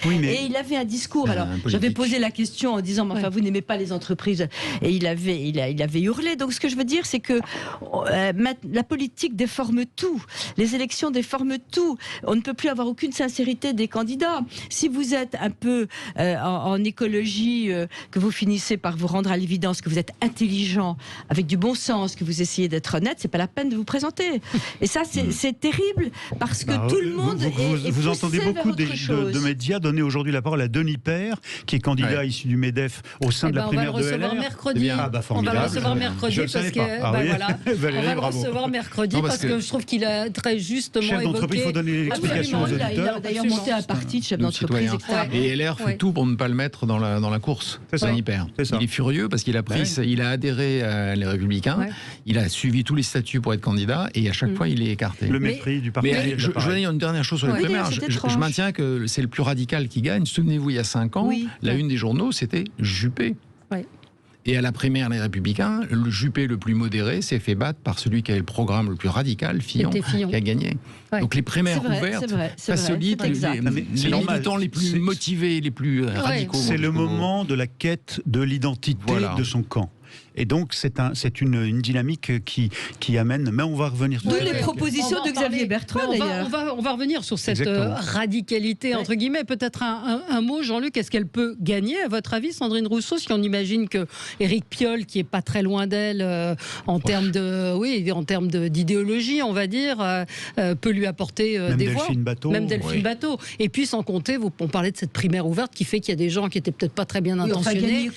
Oui, mais... Et il avait un discours. Alors, j'avais posé la question en disant, enfin, vous n'aimez pas les entreprises. Et il avait hurlé. Donc, ce que je veux dire, c'est que la politique déforme tout. Les élections déforment tout. On ne peut plus avoir aucune sincérité des candidats. Si vous êtes un peu en écologie, que vous finissez par vous rendre à l'évidence que vous êtes intelligent, avec du bon sens, que vous essayez d'être honnête, c'est pas la peine de vous présenter. Et ça, c'est terrible parce que tout le monde vous entendez beaucoup de médias donner aujourd'hui la parole à Denis Père, qui est candidat issu du MEDEF au sein de la primaire de LR. On va le recevoir mercredi. On va le recevoir mercredi parce que on va le recevoir mercredi parce que je trouve qu'il a très justement chef d'entreprise, il faut donner l'explication aux auditeurs. Il a d'ailleurs monté un parti de chef d'entreprise. Et LR fait tout pour ne pas le mettre dans la course. Denis Père. Il est furieux parce qu'il a adhéré à les Républicains. Il a suivi tous les statuts pour être candidat et à chaque fois il est écarté. Le mépris du parti. Mais je veux dire une dernière chose sur les primaires. Je maintiens que c'est le plus radical qui gagne. Souvenez-vous, il y a 5 ans, la une des journaux, c'était Juppé. Et à la primaire, les Républicains, le Juppé le plus modéré s'est fait battre par celui qui avait le programme le plus radical, Fillon, qui a gagné. Donc les primaires ouvertes facilitent les militants les plus motivés, les plus radicaux. C'est le moment de la quête de l'identité de son camp. Et donc, c'est une dynamique qui amène... Mais on va revenir... D'où les propositions de Xavier Bertrand, d'ailleurs. On va revenir sur cette radicalité, entre guillemets. Peut-être un mot, Jean-Luc, est-ce qu'elle peut gagner, à votre avis, Sandrine Rousseau, si on imagine que Éric Piolle, qui est pas très loin d'elle en termes d'idéologie, on va dire, peut lui apporter des voix. Même Delphine Batho. Et puis, sans compter, on parlait de cette primaire ouverte qui fait qu'il y a des gens qui étaient peut-être pas très bien intentionnés,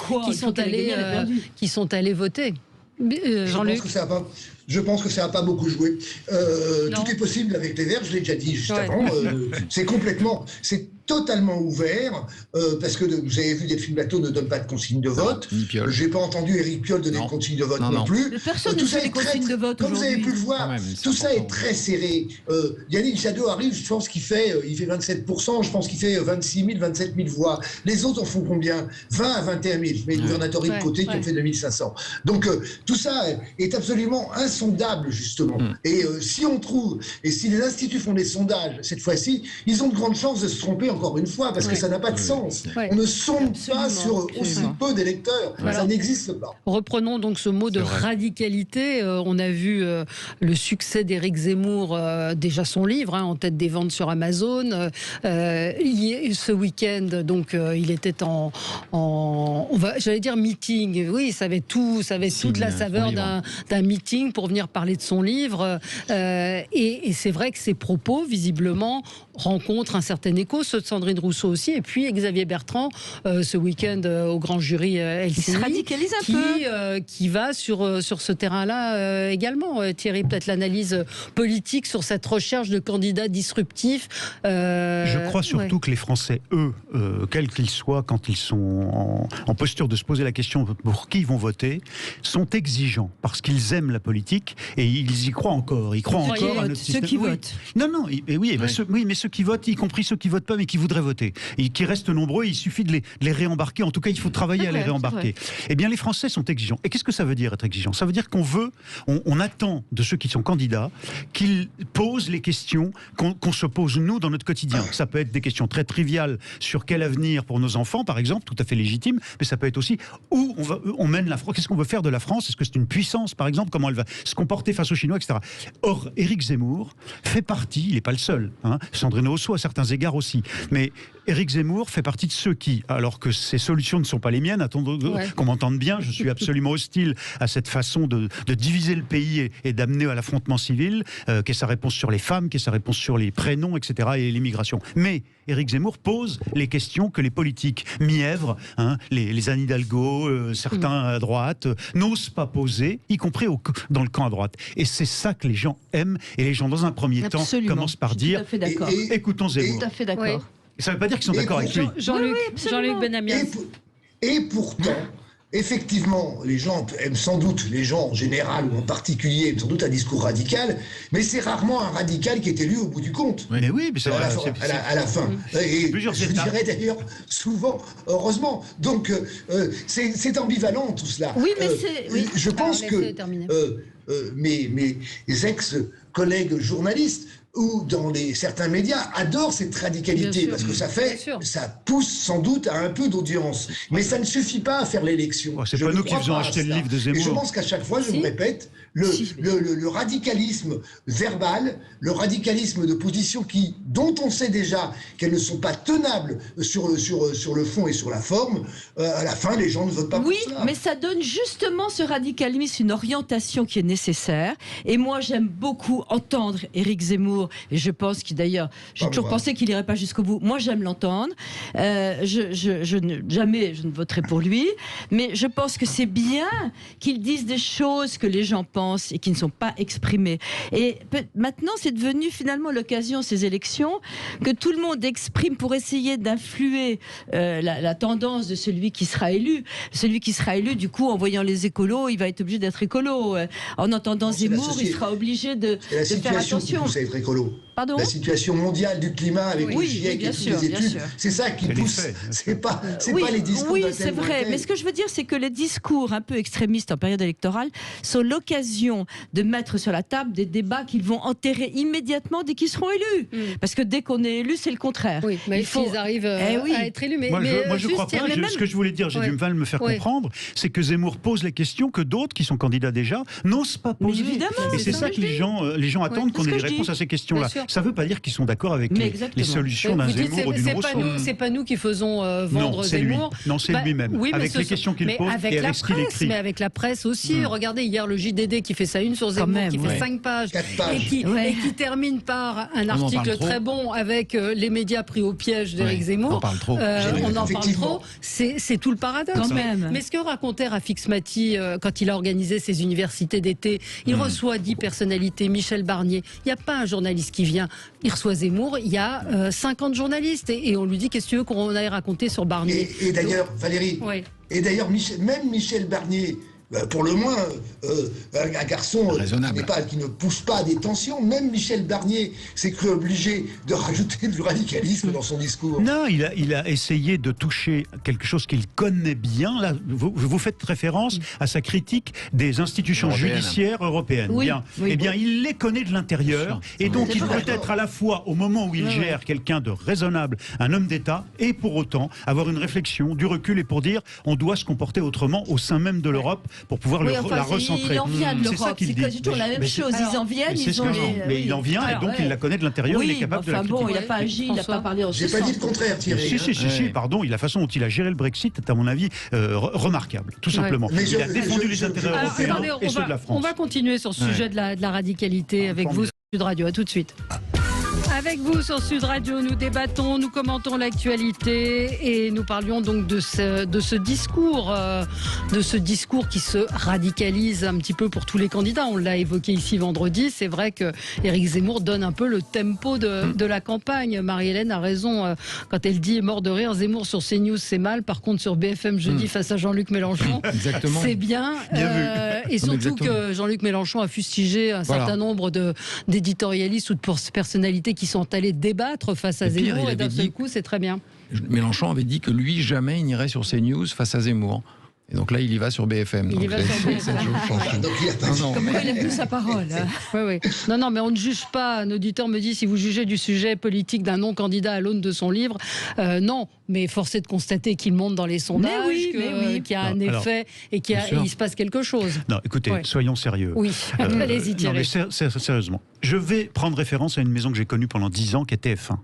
qui sont allés voter. Jean-Luc. Je pense que ça n'a pas beaucoup joué. Tout est possible avec les Verts, je l'ai déjà dit juste avant. C'est totalement ouvert, parce que vous avez vu, Delphine Batho ne donne pas de consigne de vote. Je n'ai pas entendu Éric Piolle donner de consigne de vote non plus. Personne ne fait des consignes de vote. Comme vous avez pu le voir, tout ça est très serré. Yannick Jadot arrive, je pense qu'il fait 27%, je pense qu'il fait 26 000, 27 000 voix. Les autres en font combien? 20 à 21 000. Je mets le gouvernateur de côté qui en fait 2500. Donc tout ça est absolument insondable, justement. Et si on trouve, et si les instituts font des sondages cette fois-ci, ils ont de grandes chances de se tromper encore une fois, parce que ça n'a pas de sens. On ne sonde pas sur aussi peu d'électeurs. Ça n'existe pas. Reprenons donc ce mot de radicalité. On a vu le succès d'Éric Zemmour, déjà son livre, en tête des ventes sur Amazon. Ce week-end, donc, il était j'allais dire meeting. Oui, ça avait toute la saveur d'un meeting pour venir parler de son livre. Et c'est vrai que ses propos, visiblement, rencontrent un certain écho, ceux de Sandrine Rousseau aussi, et puis Xavier Bertrand, ce week-end au grand jury Helsinki, il se radicalise un peu. Qui va sur ce terrain-là également. Thierry, peut-être l'analyse politique sur cette recherche de candidats disruptifs. Je crois surtout que les Français, eux, quels qu'ils soient, quand ils sont en posture de se poser la question pour qui ils vont voter, sont exigeants, parce qu'ils aiment la politique, et ils y croient encore. Ils croient encore à notre système. Ceux qui votent. Non, mais ceux qui votent, y compris ceux qui votent pas, mais qui voudraient voter, et qui restent nombreux, il suffit de les réembarquer. En tout cas, il faut travailler à les réembarquer. Eh bien, les Français sont exigeants. Et qu'est-ce que ça veut dire, être exigeant? Ça veut dire on attend de ceux qui sont candidats qu'ils posent les questions qu'on se pose, nous, dans notre quotidien. Ça peut être des questions très triviales sur quel avenir pour nos enfants, par exemple, tout à fait légitime, mais ça peut être aussi où on mène la France, qu'est-ce qu'on veut faire de la France, est-ce que c'est une puissance, par exemple, comment elle va se comporter face aux Chinois, etc. Or, Éric Zemmour fait partie, il n'est pas le seul, Sandrine Rousseau à certains égards aussi, mais Éric Zemmour fait partie de ceux qui, alors que ces solutions ne sont pas les miennes, qu'on m'entende bien, je suis absolument hostile à cette façon de diviser le pays et d'amener à l'affrontement civil, qui est sa réponse sur les femmes, qui est sa réponse sur les prénoms, etc., et l'immigration. Mais Éric Zemmour pose les questions que les politiques mièvres, les Anne Hidalgo, certains à droite, n'osent pas poser, y compris dans le camp à droite. Et c'est ça que les gens aiment, et les gens, dans un premier temps, commencent par dire « écoutons Zemmour ». Tout à fait d'accord. Ça ne veut pas dire qu'ils sont d'accord avec lui. Jean-Luc Benamias. Et pourtant, effectivement, les gens aiment sans doute, les gens en général ou en particulier, aiment sans doute un discours radical, mais c'est rarement un radical qui est élu au bout du compte. Mais oui, mais à la fin. Et je dirais d'ailleurs souvent, heureusement. Donc, c'est ambivalent tout cela. Oui, mais je pense que mes ex-collègues journalistes ou dans certains médias adorent cette radicalité parce que ça pousse sans doute à un peu d'audience. Mais ça ne suffit pas à faire l'élection. C'est pas nous qui faisons acheter le livre de Zemmour. Et je pense qu'à chaque fois, je me répète, le radicalisme verbal, le radicalisme de positions dont on sait déjà qu'elles ne sont pas tenables sur le fond et sur la forme, à la fin, les gens ne votent pas pour ça. Oui, mais ça donne justement ce radicalisme une orientation qui est nécessaire. Et moi, j'aime beaucoup entendre Éric Zemmour. Et je pense qu'il, d'ailleurs, j'ai toujours pensé qu'il n'irait pas jusqu'au bout. Moi, j'aime l'entendre. Jamais je ne voterai pour lui. Mais je pense que c'est bien qu'il dise des choses que les gens pensent et qui ne sont pas exprimées. Et maintenant, c'est devenu finalement l'occasion, ces élections, que tout le monde exprime pour essayer d'influer la tendance de celui qui sera élu. Celui qui sera élu, du coup, en voyant les écolos, il va être obligé d'être écolo. En entendant Zemmour, il sera obligé de faire attention. Qui pousse à être écolo. Pardon ? La situation mondiale du climat avec le GIEC et toutes les études, c'est ça qui pousse. C'est pas les discours. Oui, c'est vrai. Mais ce que je veux dire, c'est que les discours un peu extrémistes en période électorale sont l'occasion de mettre sur la table des débats qu'ils vont enterrer immédiatement dès qu'ils seront élus. Parce que dès qu'on est élu, c'est le contraire. Oui, mais ils arrivent à être élus. Moi, je crois pas. Ce que je voulais dire, j'ai du mal à me faire comprendre, c'est que Zemmour pose les questions que d'autres, qui sont candidats déjà, n'osent pas poser. Mais évidemment, et c'est ça que les gens attendent qu'on ait des réponses à ces questions-là. Ça ne veut pas dire qu'ils sont d'accord avec les solutions d'un Zemmour ou d'une Rousseau. C'est pas nous qui faisons vendre Zemmour. Non, c'est lui-même. Oui, avec les questions qu'il pose et avec ce qu'il écrit. Mais avec la presse aussi. Regardez hier le JDD qui fait sa une sur Zemmour, qui fait 5 pages et qui termine par un article très bon avec les médias pris au piège d'Éric Zemmour. On en parle trop. On en parle trop. C'est tout le paradoxe. Mais ce que racontait Rafik Smati quand il a organisé ses universités d'été, il reçoit 10 personnalités, Michel Barnier. Il n'y a pas un journaliste qui vient. Il reçoit Zemmour, il y a 50 journalistes et on lui dit qu'est-ce que tu veux qu'on aille raconter sur Barnier. Et d'ailleurs, Valérie, même Michel Barnier, pour le moins, un garçon qui ne pousse pas à des tensions. Même Michel Barnier s'est cru obligé de rajouter du radicalisme dans son discours. Non, il a essayé de toucher quelque chose qu'il connaît bien. Là, vous faites référence à sa critique des institutions judiciaires européennes. Eh bien, il les connaît de l'intérieur. Et donc, il peut être à la fois, au moment où il gère quelqu'un de raisonnable, un homme d'État, et pour autant avoir une réflexion, du recul, et pour dire on doit se comporter autrement au sein même de l'Europe pour pouvoir la recentrer. Il en vient de l'Europe, c'est toujours la même chose. Ils en viennent, mais il en vient et donc il la connaît de l'intérieur, il est capable de la critiquer. Il n'a pas agi, il n'a pas parlé en ce sens. J'ai pas dit le contraire, Thierry. Si, pardon, la façon dont il a géré le Brexit est à mon avis remarquable, tout simplement. Il a défendu les intérêts européens et ceux de la France. On va continuer sur ce sujet de la radicalité avec vous sur Sud Radio. À tout de suite. Avec vous sur Sud Radio, nous débattons, nous commentons l'actualité et nous parlions donc de ce discours qui se radicalise un petit peu pour tous les candidats. On l'a évoqué ici vendredi. C'est vrai que Éric Zemmour donne un peu le tempo de la campagne. Marie-Hélène a raison quand elle dit mort de rire. Zemmour sur CNews, c'est mal. Par contre, sur BFM jeudi face à Jean-Luc Mélenchon, c'est bien. Et surtout que Jean-Luc Mélenchon a fustigé un certain nombre d'éditorialistes ou de personnalités qui sont allés débattre face à Zemmour et d'un seul coup, c'est très bien. Mélenchon avait dit que lui, jamais il n'irait sur CNews face à Zemmour. Et donc là, il y va sur BFM. Il y va sur BFM. Comme il a plus sa parole. Oui. Non, mais on ne juge pas. Un auditeur me dit, si vous jugez du sujet politique d'un non-candidat à l'aune de son livre, non. Mais force est de constater qu'il monte dans les sondages, qu'il y a un effet et qu'il se passe quelque chose. Non, écoutez, soyons sérieux. Oui, allez-y, Thierry. Sérieusement, je vais prendre référence à une maison que j'ai connue pendant 10 ans, qui est TF1.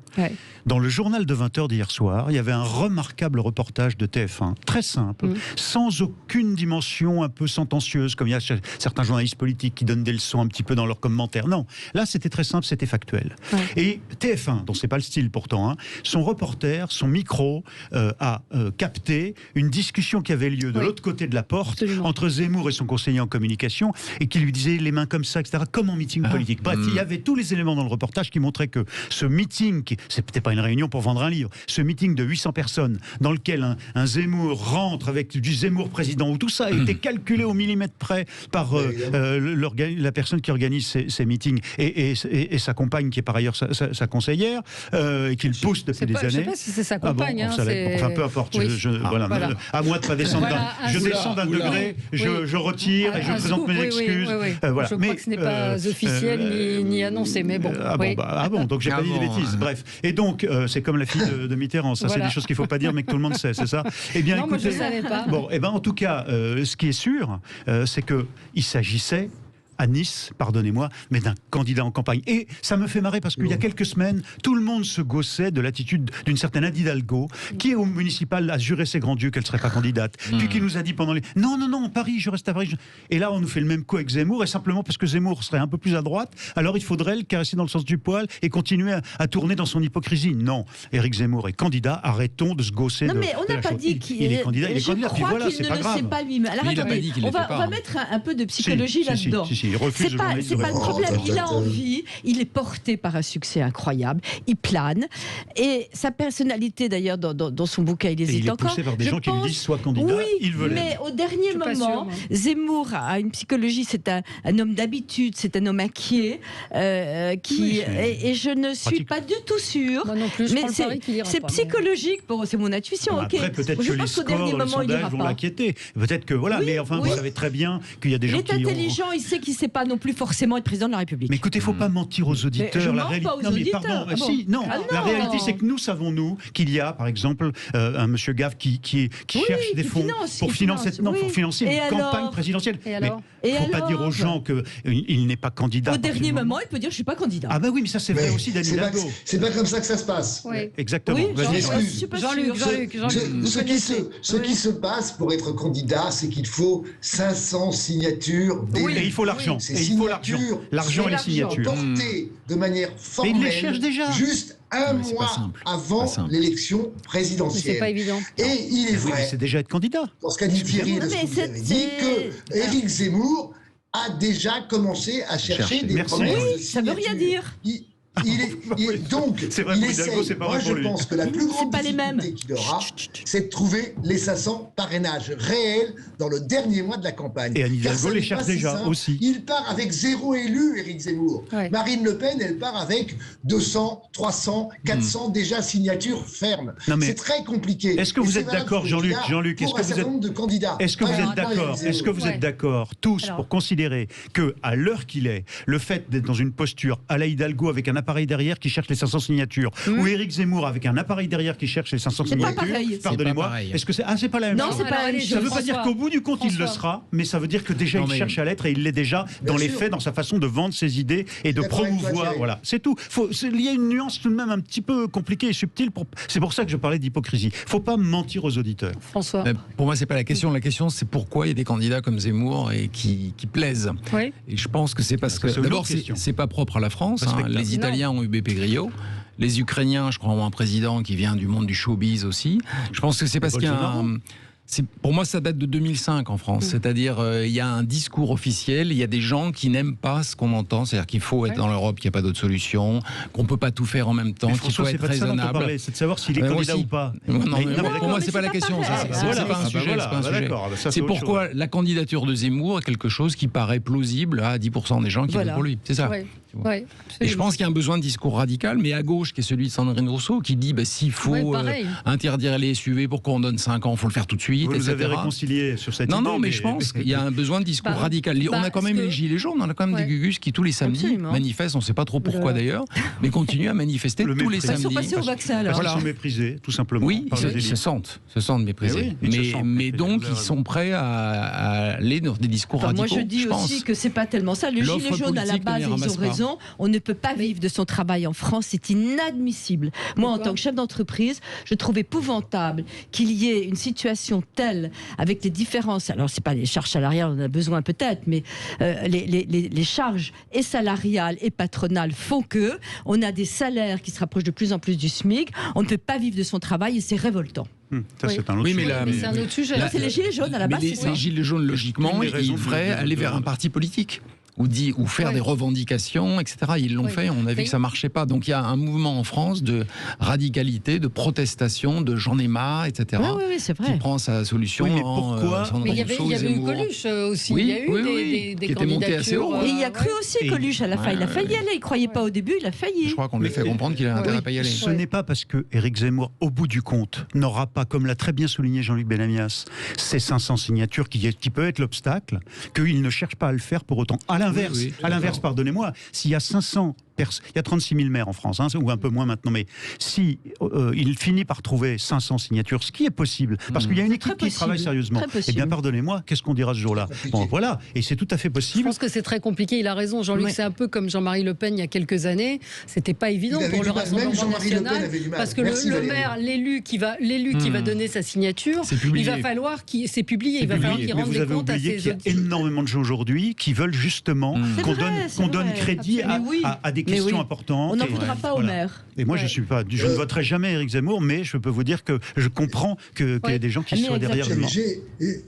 Dans le journal de 20h d'hier soir, il y avait un remarquable reportage de TF1, très simple, sans aucune dimension un peu sentencieuse, comme il y a certains journalistes politiques qui donnent des leçons un petit peu dans leurs commentaires. Non, là c'était très simple, c'était factuel. Et TF1, dont c'est pas le style pourtant, son reporter, son micro a capté une discussion qui avait lieu de l'autre côté de la porte entre Zemmour et son conseiller en communication, et qui lui disait les mains comme ça, etc., comme en meeting politique. Bref, il y avait tous les éléments dans le reportage qui montraient que ce meeting, c'est peut-être pas une réunion pour vendre un livre, ce meeting de 800 personnes dans lequel un Zemmour rentre avec du Zemmour président, où tout ça a été calculé au millimètre près par la personne qui organise ces meetings et sa compagne qui est par ailleurs sa conseillère et qui le pousse depuis des années. Je ne sais pas si c'est sa compagne. Enfin, peu importe. Voilà. À moi de pas descendre je descends d'un degré, je retire et je présente mes excuses. Voilà. Je crois que ce n'est pas officiel ni annoncé, mais bon. Donc j'ai pas dit des bêtises. Bref. Et donc, c'est comme la fille de Mitterrand. Ça, c'est des choses qu'il faut pas dire, mais que tout le monde sait, c'est ça? Eh bien, non, écoutez, moi, je savais pas. Bon, en tout cas, ce qui est sûr, c'est que il s'agissait à Nice, pardonnez-moi, mais d'un candidat en campagne. Et ça me fait marrer parce qu'il y a quelques semaines, tout le monde se gaussait de l'attitude d'une certaine Anne Hidalgo, qui au municipal a juré ses grands dieux qu'elle ne serait pas candidate, puis qui nous a dit pendant les... Non, Paris, je reste à Paris. Et là, on nous fait le même coup avec Zemmour, et simplement parce que Zemmour serait un peu plus à droite, alors il faudrait le caresser dans le sens du poil et continuer à tourner dans son hypocrisie. Non, Éric Zemmour est candidat, arrêtons de se gausser non, mais on n'a pas dit qu'il est candidat. Il est candidat, puis voilà, c'est pas grave. Je crois qu'il ne le sait pas lui-même. Alors attendez, on va mettre un peu de psychologie là-dedans. C'est pas le problème. Il a envie, il est porté par un succès incroyable, il plane, et sa personnalité d'ailleurs dans son bouquin, il hésite encore. Il est poussé par des gens qui lui disent sois candidat, il veut l'être. Mais au dernier moment, Zemmour a une psychologie, c'est un homme d'habitude, c'est un homme inquiet, et je ne suis pas du tout sûre. Moi non plus, mais c'est psychologique, c'est mon intuition. Après, peut-être que les scores dans les sondages vont l'inquiéter. Peut-être que voilà, mais enfin, vous savez très bien qu'il y a des gens qui Il est intelligent, il sait qu'il ne sait pas non plus forcément être président de la République. Mais écoutez, il ne faut pas mentir aux auditeurs. Je mens pas aux auditeurs. La réalité, c'est que nous savons, qu'il y a, par exemple, un monsieur Gave qui cherche des fonds pour financer une campagne présidentielle. Mais il ne faut pas dire aux gens qu'il n'est pas candidat. Au dernier moment, il peut dire je ne suis pas candidat. Ah bah oui, mais ça c'est vrai aussi d'Anne Hidalgo. C'est pas comme ça que ça se passe. Oui. Exactement. Oui, Jean-Luc. Ce qui se passe pour être candidat, c'est qu'il faut 500 signatures. Oui, et il faut l'argent. L'argent et les signatures. Portées de manière formelle. Et il les cherche déjà. Juste un mois avant l'élection présidentielle. C'est pas évident. Et il est vrai. C'est déjà être candidat. Dans ce qu'a dit Thierry, vous avez dit que Éric Zemmour a déjà commencé à chercher des promesses. Oui, ça veut rien dire. Donc, c'est vrai, il essaie. Moi, je pense que la plus grande difficulté qu'il aura, c'est de trouver les 500 parrainages réels dans le dernier mois de la campagne. Et Anne Hidalgo les cherche déjà aussi. Il part avec 0 élu, Éric Zemmour. Ouais. Marine Le Pen, elle part avec 200, 300, 400 déjà signatures fermes. C'est très compliqué. Est-ce que vous êtes d'accord, Jean-Luc, est-ce que vous êtes d'accord tous pour considérer que, à l'heure qu'il est, le fait d'être dans une posture à la Hidalgo avec un appareil derrière qui cherche les 500 signatures, ou Éric Zemmour avec un appareil derrière qui cherche les 500 signatures, pardonnez-moi, est-ce que c'est pas la même chose? Non, c'est pas la même chose. Ça ne veut pas dire qu'au bout du compte il le sera, mais ça veut dire que déjà il cherche à l'être et il l'est déjà dans les faits, dans sa façon de vendre ses idées et de promouvoir. Voilà, c'est tout. Il y a une nuance tout de même un petit peu compliquée et subtile. C'est pour ça que je parlais d'hypocrisie. Il ne faut pas mentir aux auditeurs. François. Pour moi, c'est pas la question. La question, c'est pourquoi il y a des candidats comme Zemmour et qui plaisent. Oui. Et je pense que c'est parce que d'abord, c'est pas propre à la France. Les Italiens ont eu Beppe Grillo. Les Ukrainiens, je crois, ont un président qui vient du monde du showbiz aussi. Je pense que c'est parce qu'il y a pour moi, ça date de 2005 en France. C'est-à-dire, il y a un discours officiel, il y a des gens qui n'aiment pas ce qu'on entend. C'est-à-dire qu'il faut être dans l'Europe, qu'il n'y a pas d'autre solution, qu'on ne peut pas tout faire en même temps, qu'il faut être raisonnable. C'est de savoir s'il est candidat ou pas. Pour moi, c'est pas la question. C'est pas un sujet. C'est pourquoi la candidature de Zemmour est quelque chose qui paraît plausible à 10% des gens qui votent pour lui. C'est ça. Ouais, et je pense qu'il y a un besoin de discours radical, mais à gauche, qui est celui de Sandrine Rousseau, qui dit s'il faut interdire les SUV, pourquoi on donne 5 ans, il faut le faire tout de suite, Vous avez réconcilié sur cette idée. Non, mais je pense qu'il y a un besoin de discours radical. On a quand même les Gilets jaunes, on a quand même des Gugus qui tous les samedis manifestent, on ne sait pas trop pourquoi d'ailleurs, mais continuent à manifester tous les samedis. Ils sont passés au vaccin alors. Ils sont méprisés, tout simplement. Oui, ils se sentent méprisés. Mais donc, ils sont prêts à aller dans des discours radicaux. Moi, je dis aussi que c'est pas tellement ça. Le Gilet jaune, à la base, ils ont raison. On ne peut pas vivre de son travail en France, c'est inadmissible. Moi, en tant que chef d'entreprise, je trouve épouvantable qu'il y ait une situation telle, avec les différences, alors c'est pas les charges salariales, on en a besoin peut-être, mais les charges et salariales et patronales font que on a des salaires qui se rapprochent de plus en plus du SMIC, on ne peut pas vivre de son travail et c'est révoltant. Ça, c'est un autre sujet. Mais c'est un autre sujet. C'est les Gilets jaunes à la base. Les Gilets jaunes, logiquement, ils devraient aller vers un parti politique. ou faire des revendications, etc. Ils l'ont fait, on a vu que ça marchait pas. Donc il y a un mouvement en France de radicalité, de protestation, de j'en ai marre, etc. Oui, c'est vrai. Qui prend sa solution. Mais pourquoi Mais il y avait eu Coluche aussi. Oui, il y a eu des qui était monté assez haut. Et il y a cru aussi Coluche à la fin. Il a failli y aller. Il croyait pas au début, il a failli. Je crois qu'on lui fait comprendre qu'il a intérêt à pas y aller. Ce n'est pas parce que Éric Zemmour, au bout du compte, n'aura pas, comme l'a très bien souligné Jean-Luc Benamias, ces 500 signatures qui peut être l'obstacle, qu'il ne cherche pas à le faire pour autant. À l'inverse, pardonnez-moi, s'il y a 500 il y a 36 000 maires en France, ou un peu moins maintenant, mais si il finit par trouver 500 signatures, ce qui est possible, parce qu'il y a une équipe qui travaille sérieusement, eh bien pardonnez-moi, qu'est-ce qu'on dira ce jour-là? Bon, voilà, et c'est tout à fait possible. Je pense que c'est très compliqué, il a raison, Jean-Luc, c'est un peu comme Jean-Marie Le Pen il y a quelques années, c'était pas évident pour le Rassemblement national, parce que le maire, l'élu qui va donner sa signature, il va falloir qu'il c'est publié, il va falloir qu'il rende des comptes à ses auditions. Il y a énormément de gens aujourd'hui qui veulent justement qu'on donne crédit à des questions importantes. On n'en voudra pas au maire. Et moi, je ne voterai jamais Éric Zemmour, mais je peux vous dire que je comprends qu'il y a des gens qui soient derrière lui.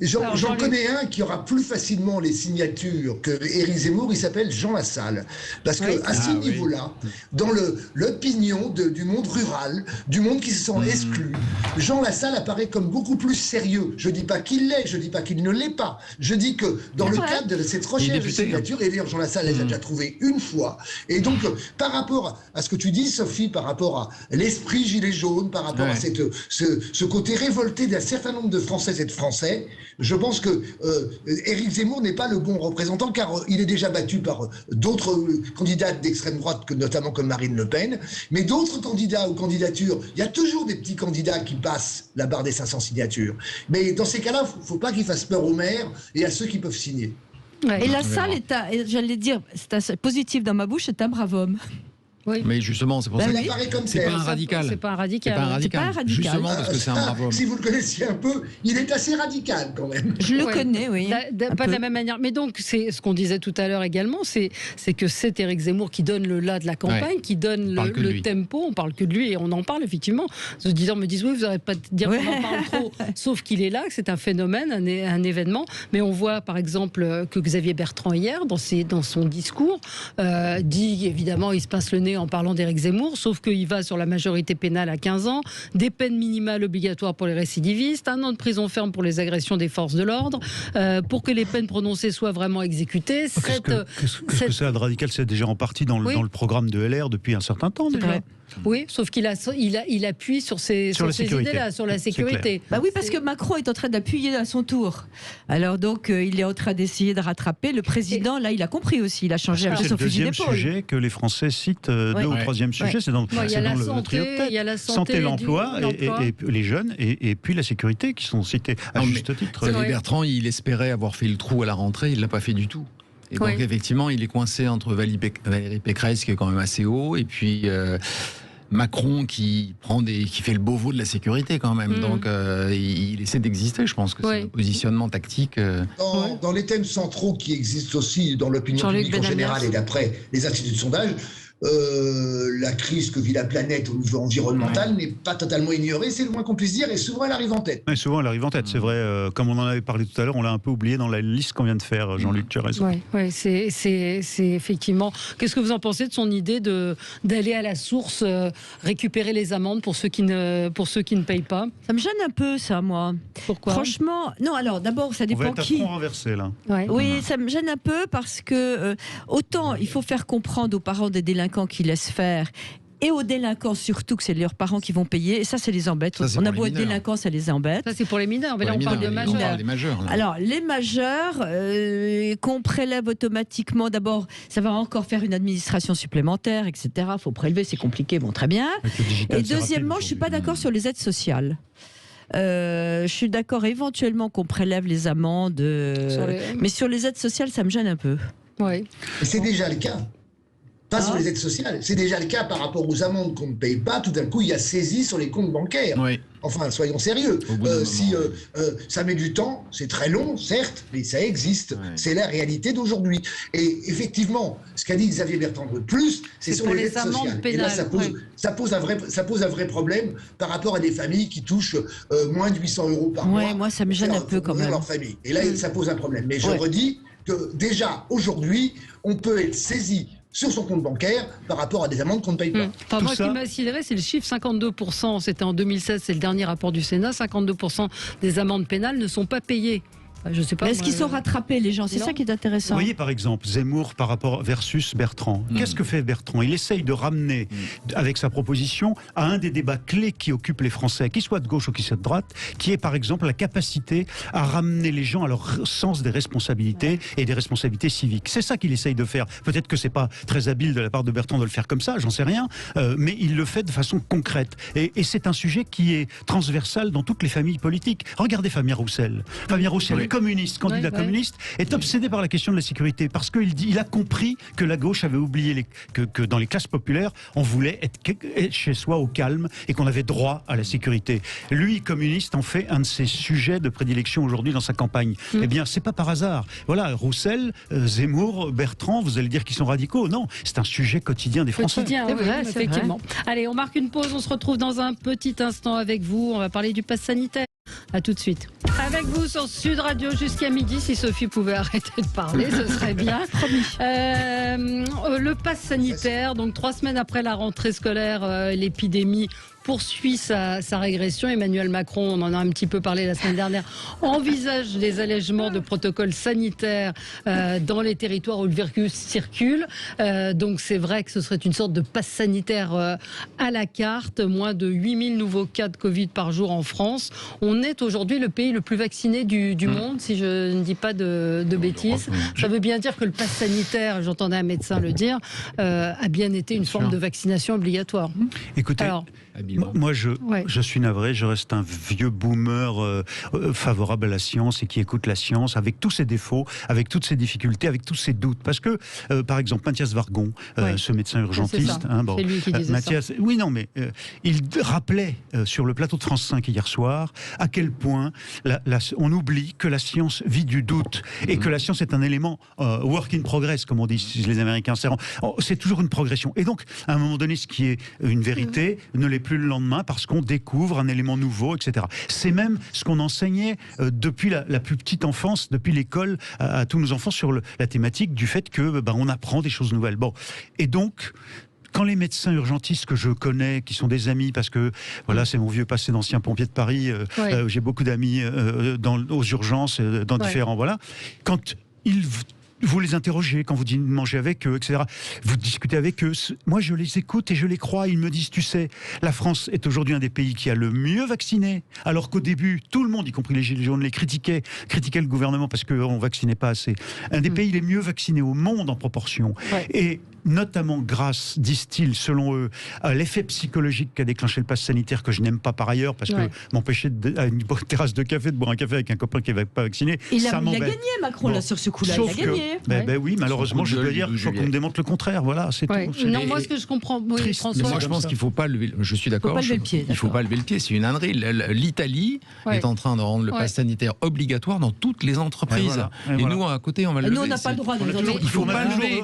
J'en connais un qui aura plus facilement les signatures que Éric Zemmour, il s'appelle Jean Lassalle. Parce qu'à ce niveau-là, dans l'opinion du monde rural, du monde qui se sent exclu, Jean Lassalle apparaît comme beaucoup plus sérieux. Je ne dis pas qu'il l'est, je ne dis pas qu'il ne l'est pas. Je dis que dans le cadre de cette recherche de signatures, et d'ailleurs Jean Lassalle les a déjà trouvées une fois, et donc par rapport à ce que tu dis, Sophie, par rapport à l'esprit gilet jaune, par rapport à ce côté révolté d'un certain nombre de Françaises et de Français, je pense que Éric Zemmour n'est pas le bon représentant, car il est déjà battu par d'autres candidates d'extrême droite, notamment comme Marine Le Pen, mais d'autres candidats ou candidatures, il y a toujours des petits candidats qui passent la barre des 500 signatures. Mais dans ces cas-là, il ne faut pas qu'ils fassent peur aux maires et à ceux qui peuvent signer. Et la salle j'allais dire, c'est positif dans ma bouche, c'est un brave homme. Oui. Mais justement, c'est pour ça que c'est pas un radical. C'est pas un radical. C'est pas un radical. Justement parce que c'est un brave homme. Si vous le connaissiez un peu, il est assez radical quand même. Je le connais, oui. Pas de la même manière. Mais donc, c'est ce qu'on disait tout à l'heure également, c'est que c'est Éric Zemmour qui donne le là de la campagne, qui donne le tempo. On parle que de lui et on en parle effectivement. Les auditeurs me disent oui, vous n'arrêtez pas de dire qu'on en parle trop. Sauf qu'il est là, que c'est un phénomène, un événement. Mais on voit par exemple que Xavier Bertrand hier, dans son discours, dit évidemment, il se pince le nez en parlant d'Éric Zemmour, sauf qu'il va sur la majorité pénale à 15 ans, des peines minimales obligatoires pour les récidivistes, 1 an de prison ferme pour les agressions des forces de l'ordre, pour que les peines prononcées soient vraiment exécutées. Qu'est-ce que ça de radical? C'est déjà en partie dans le programme de LR depuis un certain temps déjà. Oui, sauf qu'il appuie sur ces idées-là, sur la sécurité. Bah oui, parce que Macron est en train d'appuyer à son tour. Alors donc, il est en train d'essayer de rattraper. Le président, là, il a compris aussi. Il a changé un peu son fusil d'épaule. C'est le deuxième sujet que les Français citent, deux ou troisième sujet. C'est dans le trio de tête. Il y a la santé, l'emploi, et les jeunes, et puis la sécurité qui sont cités à juste titre. Xavier Bertrand, il espérait avoir fait le trou à la rentrée. Il ne l'a pas fait du tout. Et donc, effectivement, il est coincé entre Valérie Pécresse, qui est quand même assez haut, et puis Macron, qui fait le beau veau de la sécurité, quand même. Donc, il essaie d'exister. Je pense que c'est un positionnement tactique. Dans les thèmes centraux qui existent aussi dans l'opinion publique en général et d'après les instituts de sondage, la crise que vit la planète au niveau environnemental n'est pas totalement ignorée, c'est le moins qu'on puisse dire, et souvent elle arrive en tête. Oui, souvent elle arrive en tête, c'est vrai. Comme on en avait parlé tout à l'heure, on l'a un peu oublié dans la liste qu'on vient de faire, Jean-Luc, tu as raison. Oui, c'est effectivement... Qu'est-ce que vous en pensez de son idée d'aller à la source, récupérer les amendes pour ceux qui ne payent pas? Ça me gêne un peu, ça, moi. Pourquoi? Franchement, non, alors d'abord, ça dépend qui. On va être à front renversé, là. Oui, ça me gêne un peu parce que autant il faut faire comprendre aux parents des délinquants qui laissent faire, et aux délinquants surtout que c'est leurs parents qui vont payer, et ça les embête. On a beau être délinquant, ça les embête. Ça c'est pour les mineurs, mais là on parle de majeurs. Alors les majeurs qu'on prélève automatiquement, d'abord ça va encore faire une administration supplémentaire, etc. Il faut prélever, c'est compliqué, bon très bien. Et deuxièmement, je ne suis pas d'accord sur les aides sociales. Je suis d'accord éventuellement qu'on prélève les amendes, mais sur les aides sociales ça me gêne un peu. Et c'est déjà le cas. Pas sur les aides sociales. C'est déjà le cas par rapport aux amendes qu'on ne paye pas. Tout d'un coup, il y a saisie sur les comptes bancaires. Enfin, soyons sérieux. Si ça met du temps, c'est très long, certes, mais ça existe. C'est la réalité d'aujourd'hui. Et effectivement, ce qu'a dit Xavier Bertrand de plus, c'est sur les aides sociales. Pénales. Et là, ça pose un vrai problème par rapport à des familles qui touchent moins de 800 € par mois. Moi, ça me gêne un peu quand même. Leur famille. Et là, ça pose un problème. Mais je redis, que déjà, aujourd'hui, on peut être saisi sur son compte bancaire par rapport à des amendes qu'on ne paye pas. Enfin, moi, ce qui m'a sidéré, c'est le chiffre 52%. C'était en 2016, c'est le dernier rapport du Sénat. 52% des amendes pénales ne sont pas payées. Je sais pas. Est-ce qu'ils sont rattrapés, les gens? C'est ça qui est intéressant. Vous voyez, par exemple, Zemmour par rapport versus Bertrand. Qu'est-ce que fait Bertrand? Il essaye de ramener, avec sa proposition, à un des débats clés qui occupent les Français, qu'ils soient de gauche ou qu'ils soient de droite, qui est, par exemple, la capacité à ramener les gens à leur sens des responsabilités et des responsabilités civiques. C'est ça qu'il essaye de faire. Peut-être que c'est pas très habile de la part de Bertrand de le faire comme ça, j'en sais rien, mais il le fait de façon concrète. Et c'est un sujet qui est transversal dans toutes les familles politiques. Regardez Fabien Roussel. Fabien Roussel, communiste, candidat communiste, est obsédé par la question de la sécurité parce qu'il a compris que la gauche avait oublié que dans les classes populaires, on voulait être chez soi au calme et qu'on avait droit à la sécurité. Lui, communiste, en fait un de ses sujets de prédilection aujourd'hui dans sa campagne. Eh bien, c'est pas par hasard. Voilà, Roussel, Zemmour, Bertrand, vous allez dire qu'ils sont radicaux. Non, c'est un sujet quotidien des Français. Quotidien, vrai, effectivement. Allez, on marque une pause, on se retrouve dans un petit instant avec vous. On va parler du pass sanitaire. A tout de suite. Avec vous sur Sud Radio jusqu'à midi. Si Sophie pouvait arrêter de parler, ce serait bien. Le pass sanitaire, donc 3 semaines après la rentrée scolaire, l'épidémie poursuit sa régression. Emmanuel Macron, on en a un petit peu parlé la semaine dernière, envisage des allègements de protocoles sanitaires dans les territoires où le virus circule. Donc c'est vrai que ce serait une sorte de pass sanitaire à la carte. Moins de 8000 nouveaux cas de Covid par jour en France. On est aujourd'hui le pays le plus vacciné du monde, si je ne dis pas de bêtises. Ça veut bien dire que le pass sanitaire, j'entendais un médecin le dire, a bien été une forme de vaccination obligatoire. Écoutez, moi je suis navré, je reste un vieux boomer favorable à la science et qui écoute la science avec tous ses défauts, avec toutes ses difficultés, avec tous ses doutes. Parce que, par exemple, Mathias Vargon, ce médecin urgentiste, c'est lui qui disait Mathias, ça. Oui, non, mais il rappelait sur le plateau de France 5 hier soir à quel point on oublie que la science vit du doute et que la science est un élément work in progress, comme on dit les Américains. C'est toujours une progression. Et donc, à un moment donné, ce qui est une vérité ne l'est plus le lendemain parce qu'on découvre un élément nouveau, etc. C'est même ce qu'on enseignait depuis la plus petite enfance, depuis l'école, à tous nos enfants sur la thématique du fait que on apprend des choses nouvelles. Bon, et donc quand les médecins urgentistes que je connais, qui sont des amis, parce que voilà, c'est mon vieux passé d'ancien pompier de Paris, j'ai beaucoup d'amis aux urgences, dans différents, voilà, quand vous les interrogez, quand vous mangez avec eux, etc. Vous discutez avec eux. Moi, je les écoute et je les crois. Ils me disent, tu sais, la France est aujourd'hui un des pays qui a le mieux vacciné, alors qu'au début, tout le monde, y compris les Gilets jaunes, les critiquait le gouvernement parce qu'on ne vaccinait pas assez. Un des pays les mieux vaccinés au monde en proportion. Et notamment grâce, disent-ils, selon eux, à l'effet psychologique qu'a déclenché le pass sanitaire, que je n'aime pas par ailleurs, parce que m'empêcher à une terrasse de café de boire un café avec un copain qui n'est pas vacciné, ça m'embête. Il a gagné, Macron, là, sur ce coup-là. Il a gagné. Oui, malheureusement, je dois dire, il faut qu'on me démontre le contraire. Voilà, c'est tout. Non, moi, ce que je comprends, François, mais moi, je pense qu'il ne faut pas lever. Je suis d'accord. Il ne faut pas lever le pied. C'est une ânerie. L'Italie est en train de rendre le pass sanitaire obligatoire dans toutes les entreprises. Et nous, à côté, on va le lever. Nous, on n'a pas le droit. Il ne faut pas lever.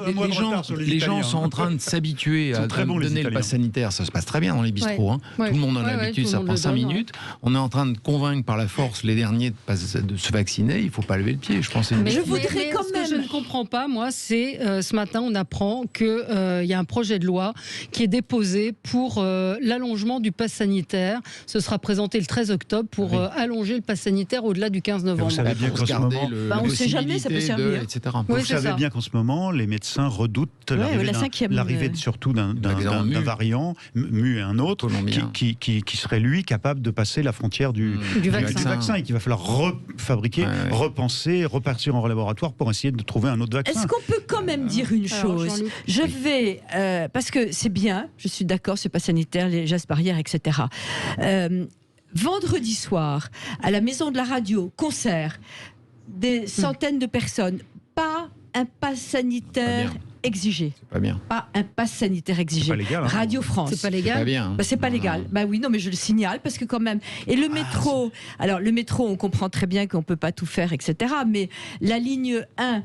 Les gens sont en train de s'habituer à donner le pass sanitaire. Ça se passe très bien dans les bistrots. Tout le monde en a l'habitude. Ça prend 5 minutes. On est en train de convaincre par la force les derniers de se vacciner. Il ne faut pas lever le pied. Je pense. Mais je voudrais quand même. Ce que je ne comprends pas, moi, c'est ce matin, on apprend qu'il y a un projet de loi qui est déposé pour l'allongement du pass sanitaire. Ce sera présenté le 13 octobre pour allonger le pass sanitaire au-delà du 15 novembre. Vous savez bien qu'en ce moment, on ne sait jamais, ça peut servir. Vous savez bien qu'en ce moment, les médecins redoutent l'arrivée surtout d'un variant, mu et un autre, qui serait lui capable de passer la frontière du vaccin et qu'il va falloir refabriquer, repenser, repartir en laboratoire pour essayer de trouver un autre vaccin. Est-ce qu'on peut quand même dire une chose? Je vais, parce que c'est bien, je suis d'accord, c'est pas sanitaire, les gestes barrières, etc. Vendredi soir, à la Maison de la Radio, concert, des centaines de personnes, pas un pass sanitaire exigé. C'est pas bien. Pas un pass sanitaire exigé. C'est pas légal, hein. Radio France. C'est pas légal. C'est pas bien. C'est pas légal. Oui, non, mais je le signale parce que quand même. Et le métro. Alors le métro, on comprend très bien qu'on peut pas tout faire, etc. Mais la ligne 1.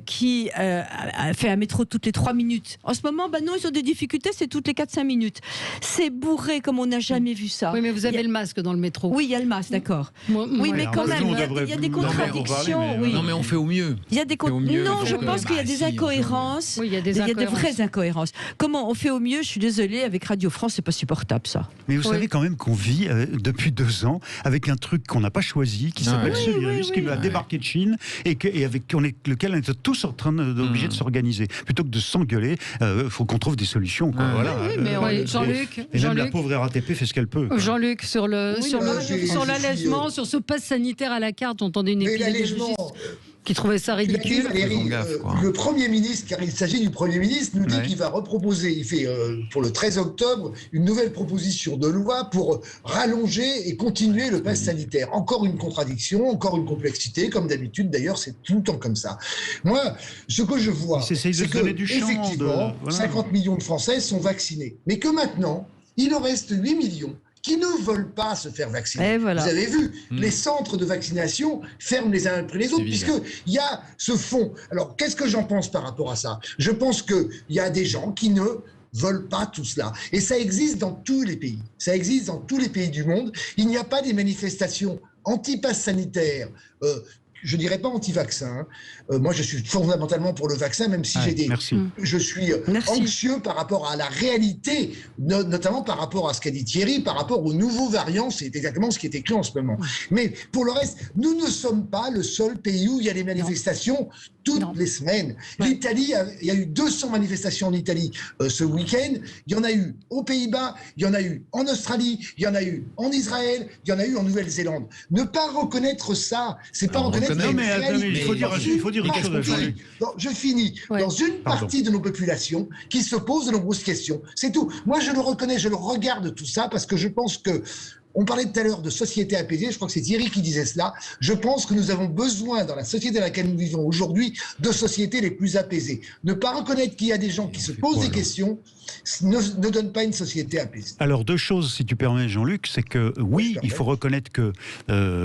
qui fait un métro toutes les 3 minutes. En ce moment, non, ils ont des difficultés, c'est toutes les 4-5 minutes. C'est bourré comme on n'a jamais vu ça. Oui, mais vous avez le masque dans le métro. Oui, il y a le masque, d'accord. Oui, mais quand même, il y a des contradictions. Non, mais on fait au mieux. Il y a des non, je pense qu'il y a des incohérences. Oui, il y a des vraies incohérences. Comment on fait au mieux? Je suis désolée, avec Radio France, c'est pas supportable ça. Mais vous savez quand même qu'on vit depuis 2 ans avec un truc qu'on n'a pas choisi, qui s'appelle ce virus, qui a débarqué de Chine et avec lequel on est tous en train d'obligés de s'organiser. Plutôt que de s'engueuler, il faut qu'on trouve des solutions. Quoi. Voilà. Oui, mais Jean-Luc, la pauvre RATP fait ce qu'elle peut. Jean-Luc, sur l'allègement, sur ce pass sanitaire à la carte, on entendait une épidémiologiste qui trouvait ça ridicule. Le Premier ministre, car il s'agit du Premier ministre, nous dit qu'il va reproposer, il fait pour le 13 octobre, une nouvelle proposition de loi pour rallonger et continuer le pass sanitaire. Encore une contradiction, encore une complexité, comme d'habitude d'ailleurs, c'est tout le temps comme ça. Moi, ce que je vois, c'est que, effectivement, 50 millions de Français sont vaccinés. Mais que maintenant, il en reste 8 millions qui ne veulent pas se faire vacciner. Vous avez vu, les centres de vaccination ferment les uns après les autres, puisqu'il y a ce fond. Alors, qu'est-ce que j'en pense par rapport à ça? Je pense qu'il y a des gens qui ne veulent pas tout cela. Et ça existe dans tous les pays. Ça existe dans tous les pays du monde. Il n'y a pas des manifestations anti-pass sanitaire, je dirais pas anti-vaccin. Moi, je suis fondamentalement pour le vaccin, même si je suis anxieux par rapport à la réalité, notamment par rapport à ce qu'a dit Thierry, par rapport aux nouveaux variants. C'est exactement ce qui est écrit en ce moment. Mais pour le reste, nous ne sommes pas le seul pays où il y a des manifestations toutes les semaines. L'Italie, il y a eu 200 manifestations en Italie ce week-end. Il y en a eu aux Pays-Bas, il y en a eu en Australie, il y en a eu en Israël, il y en a eu en Nouvelle-Zélande. Ne pas reconnaître ça, c'est pas reconnaître la réalité. Il faut dire quelque chose. Je finis. Dans une partie de nos populations qui se posent de nombreuses questions. C'est tout. Moi, je le reconnais, je le regarde tout ça parce que je pense que on parlait tout à l'heure de société apaisée, je crois que c'est Thierry qui disait cela. Je pense que nous avons besoin, dans la société dans laquelle nous vivons aujourd'hui, de sociétés les plus apaisées. Ne pas reconnaître qu'il y a des gens qui se posent des questions ne donne pas une société apaisée. Alors, 2 choses, si tu permets, Jean-Luc, c'est que oui, il faut reconnaître que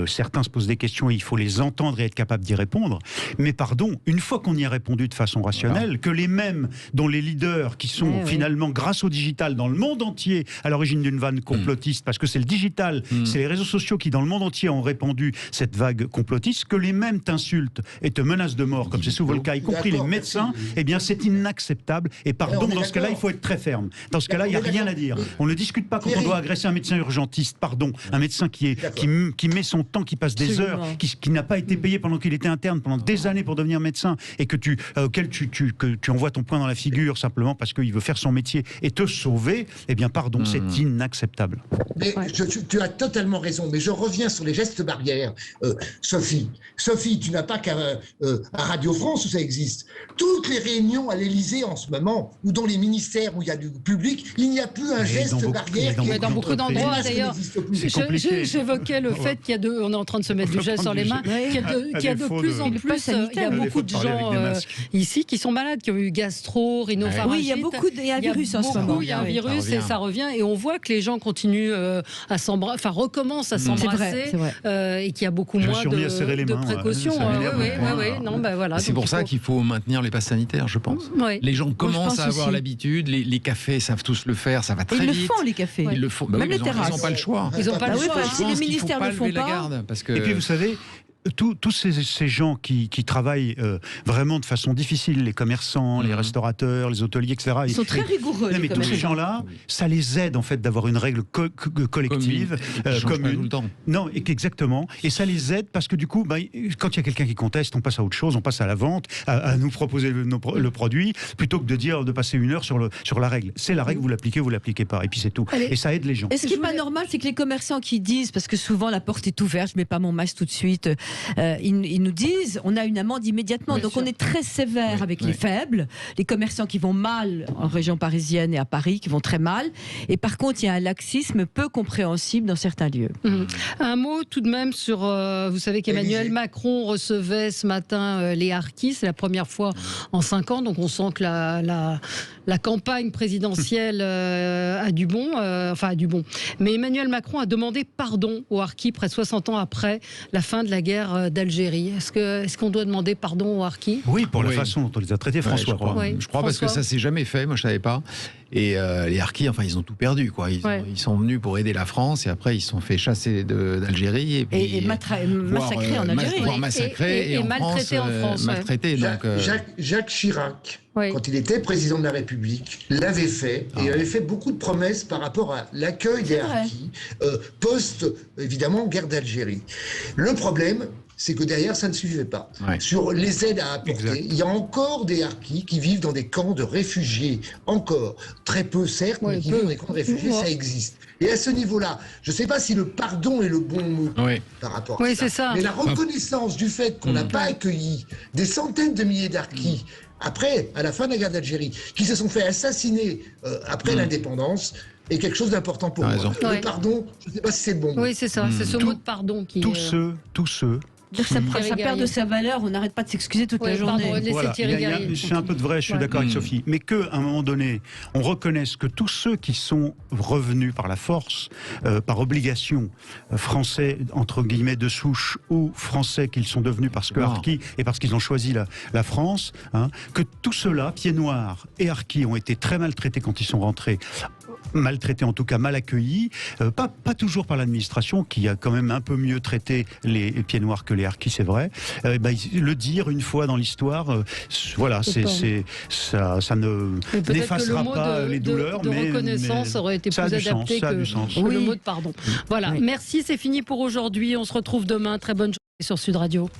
certains se posent des questions et il faut les entendre et être capable d'y répondre. Mais pardon, une fois qu'on y a répondu de façon rationnelle, que les mêmes dont les leaders qui sont finalement, grâce au digital, dans le monde entier, à l'origine d'une vanne complotiste, parce que c'est le digital, c'est les réseaux sociaux qui, dans le monde entier, ont répandu cette vague complotiste, que les mêmes t'insultent et te menacent de mort, comme c'est souvent le cas, y compris les médecins, eh bien, c'est inacceptable. Et pardon, dans ce cas-là, il faut être très ferme. Dans ce cas-là, il n'y a rien à dire. On ne discute pas quand on doit agresser un médecin urgentiste, pardon, un médecin qui met son temps, qui passe des heures, qui n'a pas été payé pendant qu'il était interne, pendant des années pour devenir médecin, et auquel tu envoies ton poing dans la figure simplement parce qu'il veut faire son métier et te sauver, eh bien, pardon, c'est inacceptable. Mais tu as totalement raison, mais je reviens sur les gestes barrières. Sophie, tu n'as pas qu'à Radio France où ça existe. Toutes les réunions à l'Élysée en ce moment, ou dans les ministères où il y a du public, il n'y a plus un geste barrière. Dans beaucoup d'endroits, d'ailleurs. J'évoquais le fait qu'il y a on est en train de se mettre du gel sur les mains, qu'il y a de plus en plus, il y a beaucoup de gens ici qui sont malades, qui ont eu gastro, rhinopharyngite. Oui, il y a un virus en ce moment. Il y a un virus et ça revient. Et on voit que les gens continuent à s'embrasser, enfin recommencent à s'embrasser et qu'il y a beaucoup moins de précautions. C'est pour ça qu'il faut maintenir les passes sanitaires, je pense. Les gens commencent à avoir l'habitude, les cafés savent tous le faire, ça va très vite. Ils le font, les cafés. Ils le font. Même les terrasses. Ils n'ont pas le choix. Ils n'ont pas le choix. Si les ministères ne le font pas. Et puis vous savez, tous ces gens qui travaillent vraiment de façon difficile, les commerçants, les restaurateurs, les hôteliers, etc. Ils sont très rigoureux. Mais tous ces gens-là, ça les aide en fait d'avoir une règle collective, commune. Non, exactement. Et ça les aide parce que du coup, quand il y a quelqu'un qui conteste, on passe à autre chose, on passe à la vente, à nous proposer le produit, plutôt que de passer 1 heure sur la règle. C'est la règle, vous l'appliquez pas. Et puis c'est tout. Et ça aide les gens. Et ce qui n'est pas normal, c'est que les commerçants qui disent, parce que souvent la porte est ouverte, je mets pas mon masque tout de suite. Ils nous disent on a une amende immédiatement. Bien donc sûr. On est très sévère avec les faibles, les commerçants qui vont mal en région parisienne et à Paris, qui vont très mal. Et par contre, il y a un laxisme peu compréhensible dans certains lieux. Un mot tout de même sur, vous savez qu'Emmanuel Macron recevait ce matin les harkis, c'est la première fois en 5 ans, donc on sent que la campagne présidentielle a du bon, a du bon. Mais Emmanuel Macron a demandé pardon aux harkis près de 60 ans après la fin de la guerre guerre d'Algérie. Est-ce qu'on doit demander pardon aux Harkis? Oui, pour la façon dont on les a traités, François. Je crois parce que ça s'est jamais fait, moi je savais pas. Et les Harkis, enfin, ils ont tout perdu, quoi. Ils sont venus pour aider la France et après ils se sont fait chasser d'Algérie et massacrés en Algérie. Voire massacrés et maltraités en France. Maltraités, donc, Jacques Chirac, quand il était président de la République, l'avait fait et avait fait beaucoup de promesses par rapport à l'accueil des Harkis post, évidemment, guerre d'Algérie. Le problème, c'est que derrière, ça ne suffisait pas. Sur les aides à apporter, il y a encore des Harkis qui vivent dans des camps de réfugiés. Encore. Très peu, certes, mais qui vivent dans des camps de réfugiés, ça existe. Et à ce niveau-là, je ne sais pas si le pardon est le bon mot par rapport à ça. Mais la reconnaissance du fait qu'on n'a pas accueilli des centaines de milliers d'Harkis après, à la fin de la guerre d'Algérie, qui se sont fait assassiner après l'indépendance, est quelque chose d'important pour moi. Le pardon, je ne sais pas si c'est le bon mot. Oui, c'est ça, c'est ce mot de pardon qui... Tous ceux... Ça perd de sa valeur, on n'arrête pas de s'excuser toute la journée. Je suis un peu de vrai, je suis d'accord avec Sophie, mais qu'à un moment donné, on reconnaisse que tous ceux qui sont revenus par la force, par obligation, français entre guillemets de souche ou français qu'ils sont devenus parce que Harkis et parce qu'ils ont choisi la France, que tout cela, pieds noirs et Harkis, ont été très maltraités quand ils sont rentrés. Maltraités, en tout cas mal accueillis, pas toujours par l'administration qui a quand même un peu mieux traité les pieds noirs que les Harkis, c'est vrai. Le dire une fois dans l'histoire, voilà, ça ne n'effacera pas les douleurs, de reconnaissance aurait été plus adapté que le mot de pardon. Voilà, merci, c'est fini pour aujourd'hui. On se retrouve demain. Très bonne journée sur Sud Radio.